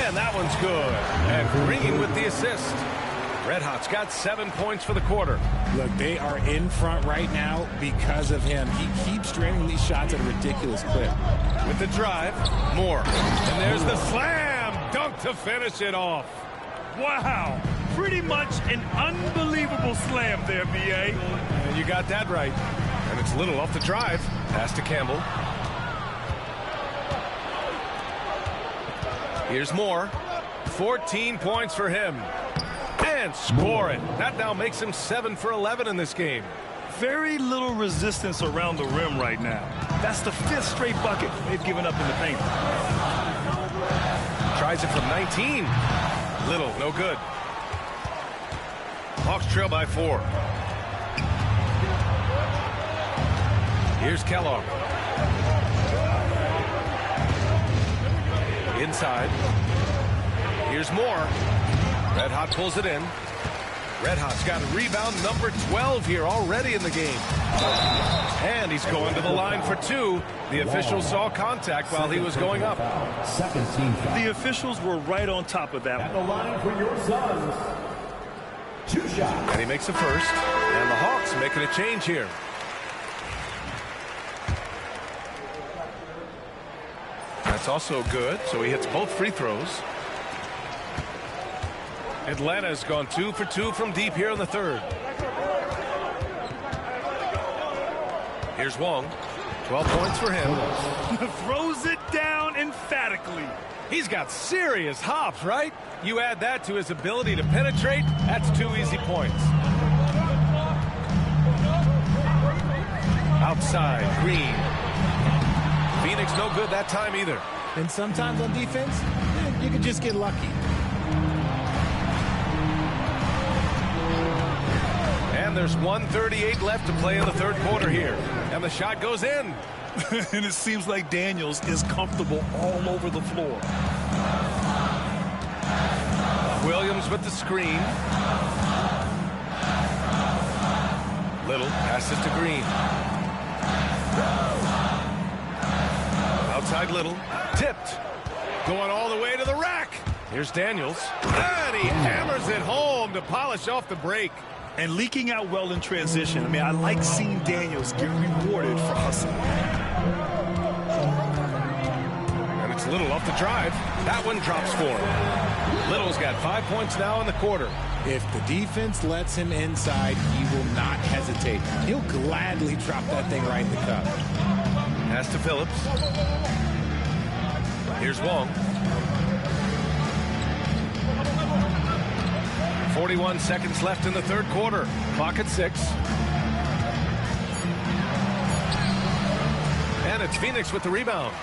And that one's good. And Green with the assist. Red Hot's got 7 points for the quarter. Look, they are in front right now because of him. He keeps draining these shots at a ridiculous clip. With the drive, Moore. And there's the slam dunk to finish it off. Wow. Pretty much an unbelievable slam there, B.A. And you got that right. And it's Little off the drive. Pass to Campbell. Here's Moore. 14 points for him. And score it. That now makes him 7 for 11 in this game. Very little resistance around the rim right now. That's the 5th straight bucket they've given up in the paint. Tries it from 19. Little, no good. Hawks trail by 4. Here's Kellogg. Inside. Here's Moore. Red Hot pulls it in. Red Hot's got rebound number 12 here already in the game. And he's going to the line for 2. The officials saw contact while he was going up. Second team foul. The officials were right on top of that. At the line for your Suns. 2 shots. And he makes the first. And the Hawks making a change here. That's also good. So he hits both free throws. Atlanta's gone 2 for 2 from deep here in the third. Here's Wong. 12 points for him. Throws it down emphatically. He's got serious hops, right? You add that to his ability to penetrate, that's 2 easy points. Outside, Green. Phoenix no good that time either. And sometimes on defense, you can just get lucky. And there's 1:38 left to play in the third quarter here. And the shot goes in. And it seems like Daniels is comfortable all over the floor. Williams with the screen. Little passes to Green. Outside Little. Tipped. Going all the way to the rack. Here's Daniels. And he hammers it home to polish off the break. And leaking out well in transition. I mean, I like seeing Daniels get rewarded for hustling. And it's Little off the drive. That one drops for him. Little's got 5 points now in the quarter. If the defense lets him inside, he will not hesitate. He'll gladly drop that thing right in the cup. Pass to Phillips. Here's Wong. 41 seconds left in the third quarter. Clock at 6. And it's Phoenix with the rebound.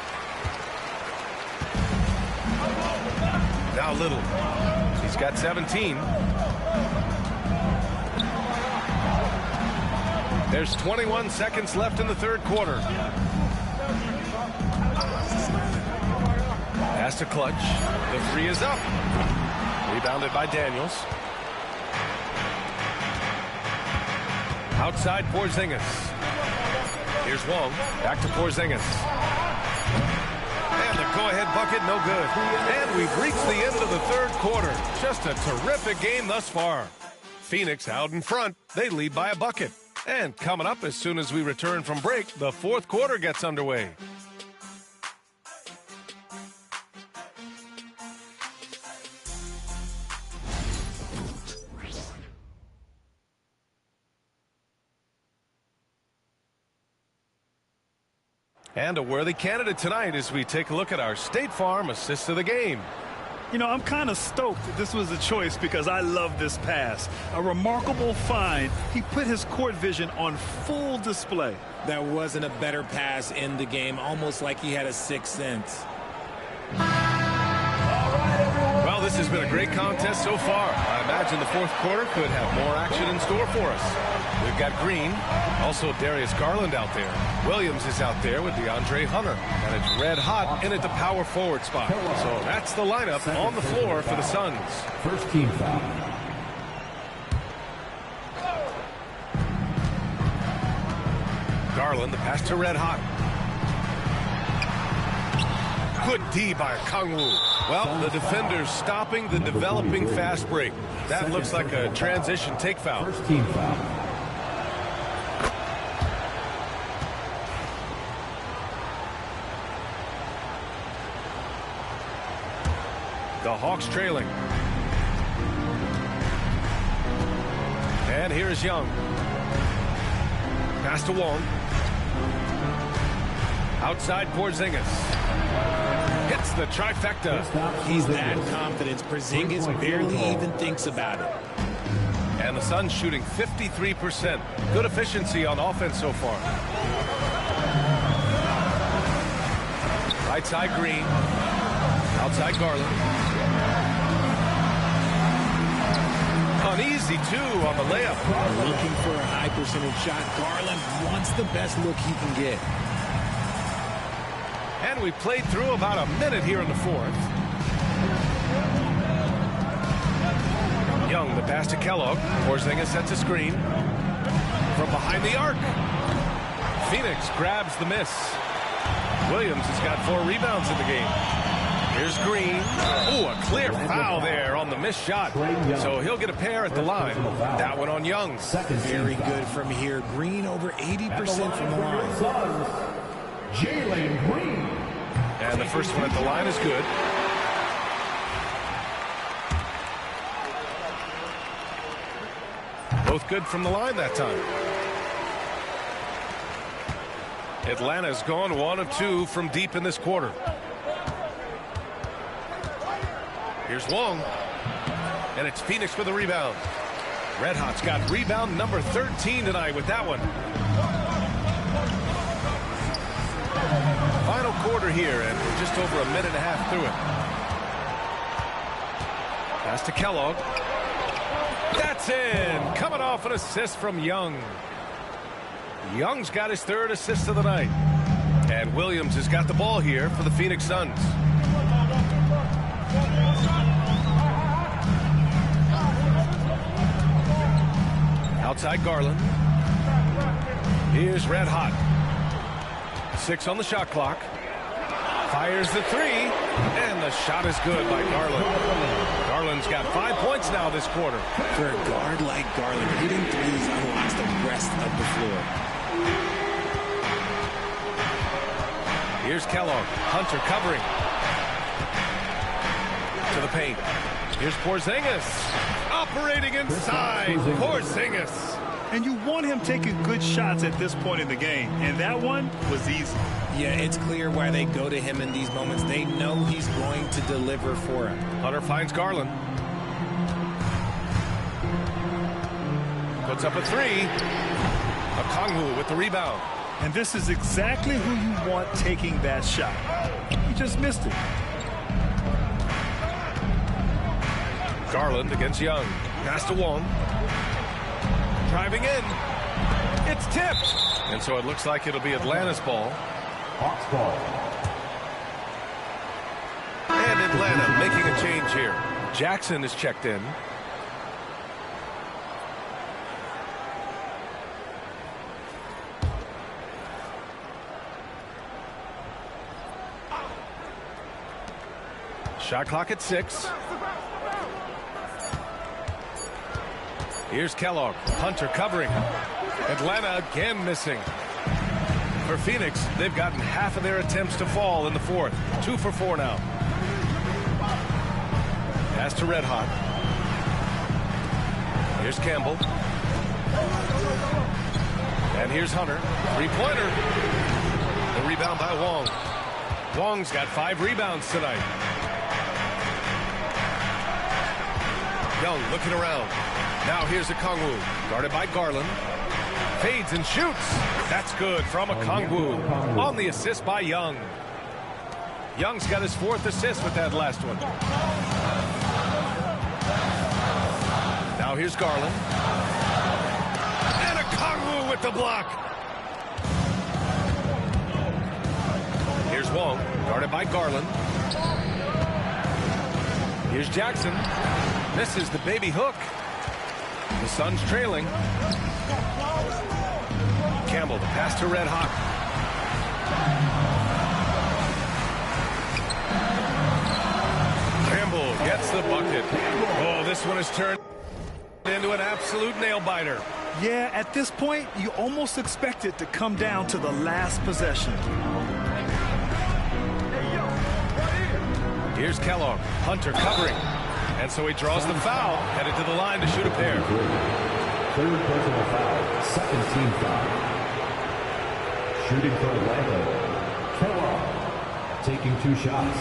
Now Little. He's got 17. There's 21 seconds left in the third quarter. Pass to Clutch. The 3 is up. Rebounded by Daniels. Outside Porzingis. Here's Wong. Back to Porzingis. And the go-ahead bucket, no good. And we've reached the end of the third quarter. Just a terrific game thus far. Phoenix out in front. They lead by a bucket. And coming up as soon as we return from break, the fourth quarter gets underway. And a worthy candidate tonight as we take a look at our State Farm assist of the game. You know, I'm kind of stoked that this was a choice because I love this pass. A remarkable find. He put his court vision on full display. There wasn't a better pass in the game, almost like he had a sixth sense. Well, this has been a great contest so far. I imagine the fourth quarter could have more action in store for us. We've got Green, also Darius Garland out there. Williams is out there with DeAndre Hunter. And it's red hot in at the power forward spot. So that's the lineup on the floor for the Suns. First team foul. Garland, the pass to red hot. Good D by Kangwoo. Well, the defender's stopping the developing fast break. That looks like a transition take foul. First team foul. The Hawks trailing. And here's Young. Pass to Wong. Outside Porzingis. Hits the trifecta. He's that confident. Porzingis barely even thinks about it. And the Suns shooting 53%. Good efficiency on offense so far. Right side Green. Outside Garland. Uneasy two on the layup. Looking for a high percentage shot. Garland wants the best look he can get. And we played through about a minute here in the fourth. Young, the pass to Kellogg. Porzingis sets a screen. From behind the arc. Phoenix grabs the miss. Williams has got 4 rebounds in the game. Here's Green. Ooh, a clear foul there on the missed shot. So he'll get a pair at the line. That one on Young. Very good from here. Green over 80% from the line. Jalen Green. And the first one at the line is good. Both good from the line that time. Atlanta's gone 1 of 2 from deep in this quarter. Here's Wong. And it's Phoenix with a rebound. Red Hot's got rebound number 13 tonight with that one. Final quarter here, and we're just over a minute and a half through it. Pass to Kellogg. That's in. Coming off an assist from Young. Young's got his 3rd assist of the night. And Williams has got the ball here for the Phoenix Suns. Outside Garland. Here's Red Hot. 6 on the shot clock. Fires the 3. And the shot is good by Garland. Garland's got 5 points now this quarter. For a guard like Garland, hitting threes unlocks the rest of the floor. Here's Kellogg. Hunter covering. To the paint. Here's Porzingis. Operating inside. Porzingis. And you want him taking good shots at this point in the game. And that one was easy. Yeah, it's clear why they go to him in these moments. They know he's going to deliver for him. Hunter finds Garland. Puts up a 3. Okongwu with the rebound. And this is exactly who you want taking that shot. He just missed it. Garland against Young. Pass to Wong. Driving in. It's tipped. And so it looks like it'll be Atlanta's ball. Hawks ball. And Atlanta making a change here. Jackson is checked in. Shot clock at 6. Here's Kellogg. Hunter covering. Atlanta again missing. For Phoenix, they've gotten half of their attempts to fall in the 4th. 2 for 4 now. Pass to Red Hot. Here's Campbell. And here's Hunter. 3-pointer. The rebound by Wong. Wong's got 5 rebounds tonight. Young looking around. Now here's Okongwu, guarded by Garland. Fades and shoots. That's good from Okongwu on the assist by Young. Young's got his 4th assist with that last one. Now here's Garland. And Okongwu with the block. Here's Wong, guarded by Garland. Here's Jackson. Misses the baby hook. The Suns trailing. Campbell, the pass to Red Hot. Campbell gets the bucket. Oh, this one is turned into an absolute nail-biter. Yeah, at this point, you almost expect it to come down to the last possession. Here's Kellogg. Hunter covering. And so he draws the foul, headed to the line to shoot a pair. 3rd personal foul, 2nd team foul. Shooting for Atlanta, Kellogg, taking 2 shots.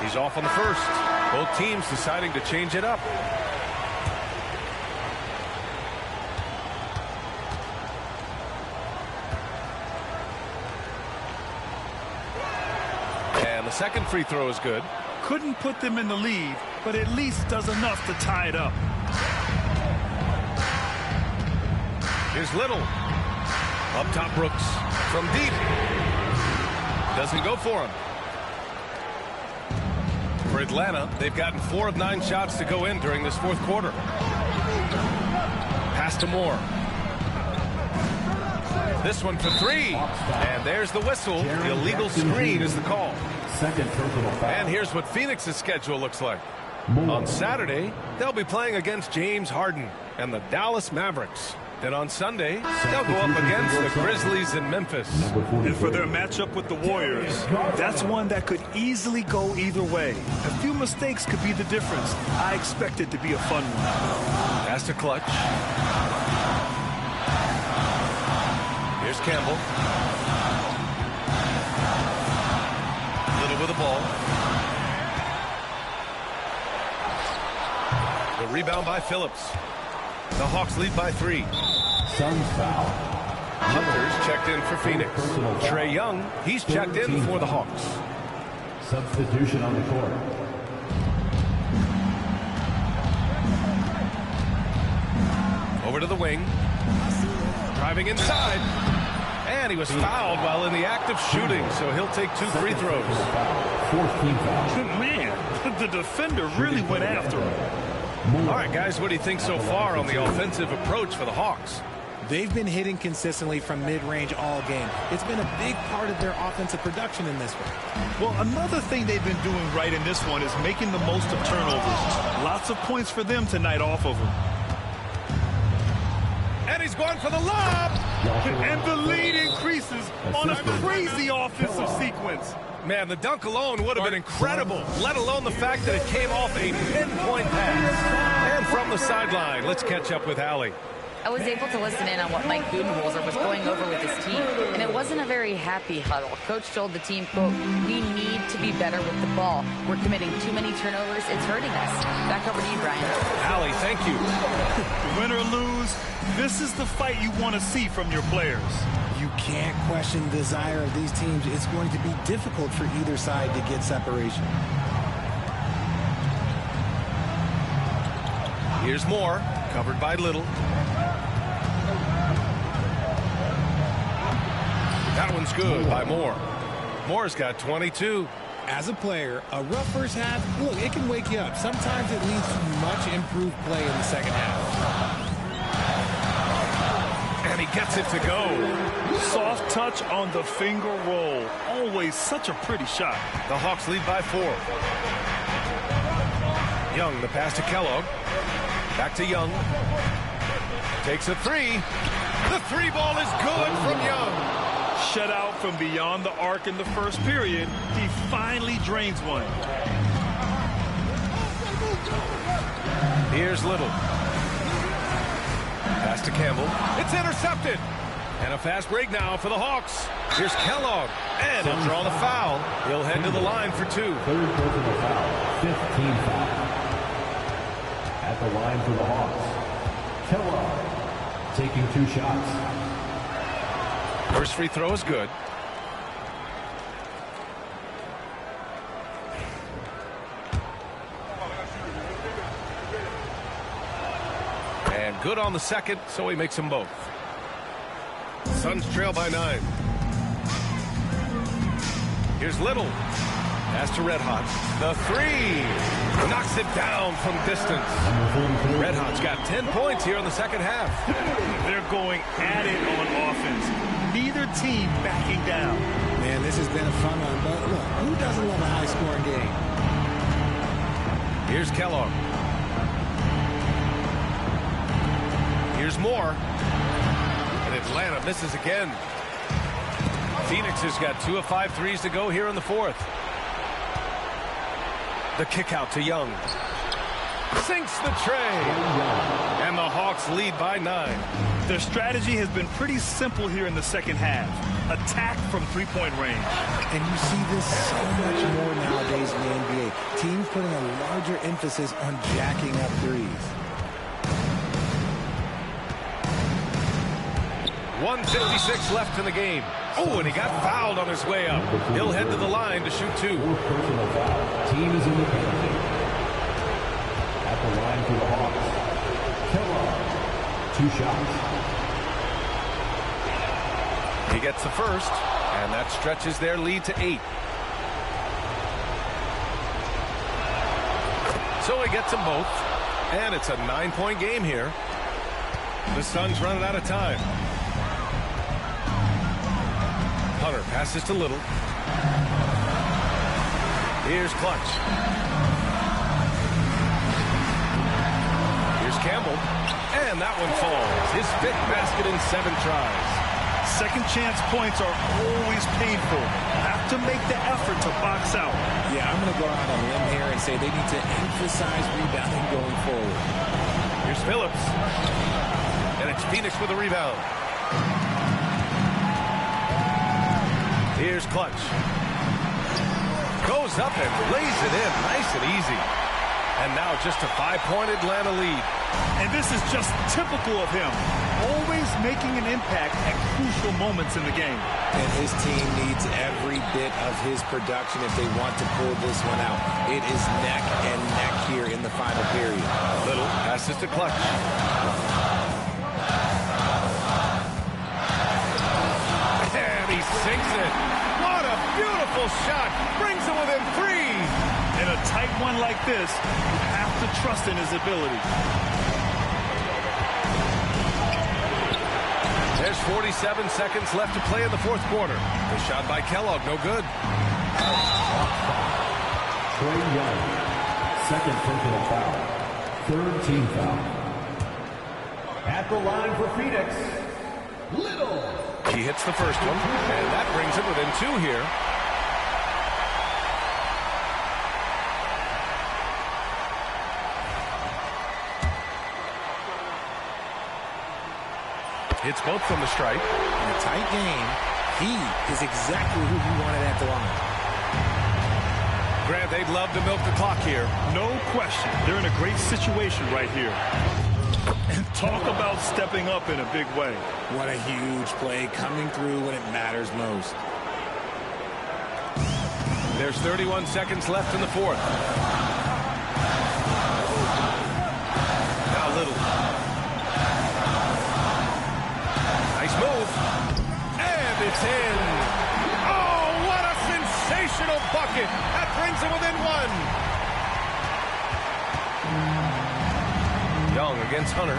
He's off on the 1st. Both teams deciding to change it up. The 2nd free throw is good. Couldn't put them in the lead, but at least does enough to tie it up. Here's Little. Up top Brooks. From deep. Doesn't go for him. For Atlanta, they've gotten 4 of 9 shots to go in during this 4th quarter. Pass to Moore. This one for 3. And there's the whistle. The illegal screen is the call. 2nd personal foul. And here's what Phoenix's schedule looks like. On Saturday, they'll be playing against James Harden and the Dallas Mavericks. Then on Sunday, they'll go up against the Grizzlies in Memphis. And for their matchup with the Warriors, that's one that could easily go either way. A few mistakes could be the difference. I expect it to be a fun one. Pass to Clutch. Here's Campbell. Little with the ball. The rebound by Phillips. The Hawks lead by 3. Suns foul. Hunter's checked in for Phoenix. Trae Young, he's checked in for the Hawks. Substitution on the court. Over to the wing. Driving inside. And he was fouled while in the act of shooting, so he'll take 2 free throws. 14 foul. Man, the defender really went after him. All right, guys, what do you think so far on the offensive approach for the Hawks? They've been hitting consistently from mid-range all game. It's been a big part of their offensive production in this one. Well, another thing they've been doing right in this one is making the most of turnovers. Lots of points for them tonight off of them. And he's going for the lob. And the lead increases on a crazy offensive sequence. Man, the dunk alone would have been incredible, let alone the fact that it came off a pinpoint pass. And from the sideline, let's catch up with Allie. I was able to listen in on what Mike Budenholzer was going over with his team, and it wasn't a very happy huddle. Coach told the team, quote, "We need to be better with the ball. We're committing too many turnovers. It's hurting us." Back over to you, Brian. Allie, thank you. Win or lose, this is the fight you want to see from your players. You can't question the desire of these teams. It's going to be difficult for either side to get separation. Here's Moore, covered by Little. That one's good by Moore. Moore's got 22. As a player, a rough first half, look, it can wake you up. Sometimes it leads to much improved play in the second half. And he gets it to go. Soft touch on the finger roll. Always such a pretty shot. The Hawks lead by 4. Young, the pass to Kellogg. Back to Young. Takes a 3. The 3 ball is good from Young. Shut out from beyond the arc in the first period. He finally drains one. Here's Little. Pass to Campbell. It's intercepted. And a fast break now for the Hawks. Here's Kellogg. And he'll draw the foul. He'll head to the line for 2. Third personal foul. 15 foul. At the line for the Hawks. Kellogg taking 2 shots. First free throw is good. And good on the second, so he makes them both. Suns trail by 9. Here's Little. Pass to Red Hot. The 3. Knocks it down from distance. Red Hot's got 10 points here in the second half. They're going at it on offense. Neither team backing down. Man, this has been a fun one, but look, who doesn't love a high-scoring game? Here's Kellogg. Here's Moore. And Atlanta misses again. Phoenix has got 2 of 5 threes to go here in the 4th. The kick out to Young. Sinks the tray. And the Hawks lead by 9. Their strategy has been pretty simple here in the second half. Attack from three-point range. And you see this so much more nowadays in the NBA. Teams putting a larger emphasis on jacking up threes. 1:56 left in the game. Oh, and he got fouled on his way up. He'll head to the line to shoot 2. Personal foul. Team is in the penalty. At the line for the Hawks. Kellogg. 2 shots. He gets the first, and that stretches their lead to 8. So he gets them both, and it's a 9-point game here. The Suns running out of time. Hunter passes to Little. Here's Clutch. Here's Campbell. trouble. And that one falls. His fifth basket in 7 tries. Second chance points are always painful. Have to make the effort to box out. Yeah, I'm going to go out on a limb here and say they need to emphasize rebounding going forward. Here's Phillips. And it's Phoenix with a rebound. Here's Clutch. Goes up and lays it in nice and easy. And now just a 5-point Atlanta lead. And this is just typical of him. Always making an impact at crucial moments in the game. And his team needs every bit of his production if they want to pull this one out. It is neck and neck here in the final period. Little passes to Clutch. And he sinks it. What a beautiful shot. Brings it within 3. In a tight one like this, you have to trust in his ability. There's 47 seconds left to play in the fourth quarter. The shot by Kellogg, no good. Trae Young, second personal foul, third team foul. At the line for Phoenix, Little. He hits the first one, and that brings him within 2 here. Hits both from the stripe. In a tight game, he is exactly who he wanted at the line. Grant, they'd love to milk the clock here. No question. They're in a great situation right here. And talk about stepping up in a big way. What a huge play coming through when it matters most. There's 31 seconds left in the fourth. Now Little. Nice move. And it's in. Oh, what a sensational bucket. That brings him within 1. Young against Hunter.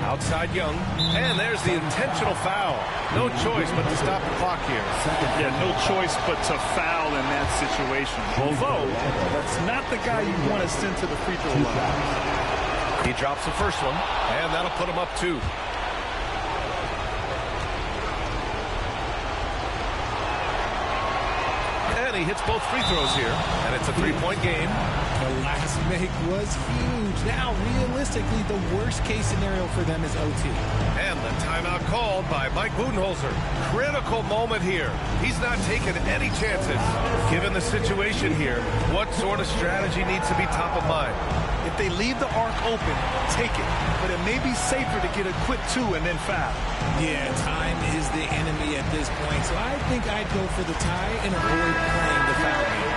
Outside Young. And there's the intentional foul. No choice but to stop the clock here. Yeah, no choice but to foul in that situation. Although, that's not the guy you want to send to the free throw line. He drops the first one, and that'll put him up 2. And he hits both free throws here, and it's a 3-point game. The last make was huge. Now, realistically, the worst-case scenario for them is OT. And the timeout called by Mike Budenholzer. Critical moment here. He's not taking any chances. Given the situation here, what sort of strategy needs to be top of mind? If they leave the arc open, take it. But it may be safer to get a quick 2 and then foul. Yeah, time is the enemy at this point, so I think I'd go for the tie and avoid playing the foul game.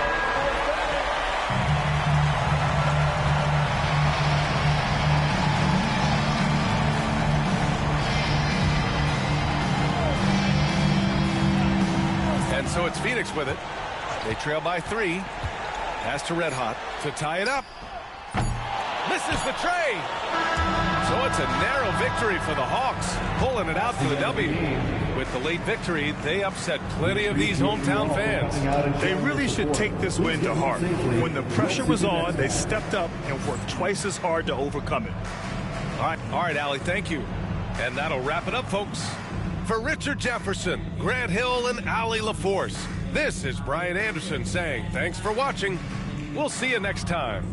And so it's Phoenix with it. They trail by 3. Pass to Red Hot to tie it up. Misses the tray. So it's a narrow victory for the Hawks, pulling it out for the W. With the late victory, they upset plenty of these hometown fans. They really should take this win to heart. When the pressure was on, they stepped up and worked twice as hard to overcome it. All right, Allie, thank you. And that'll wrap it up, folks. For Richard Jefferson, Grant Hill, and Allie LaForce, this is Brian Anderson saying thanks for watching. We'll see you next time.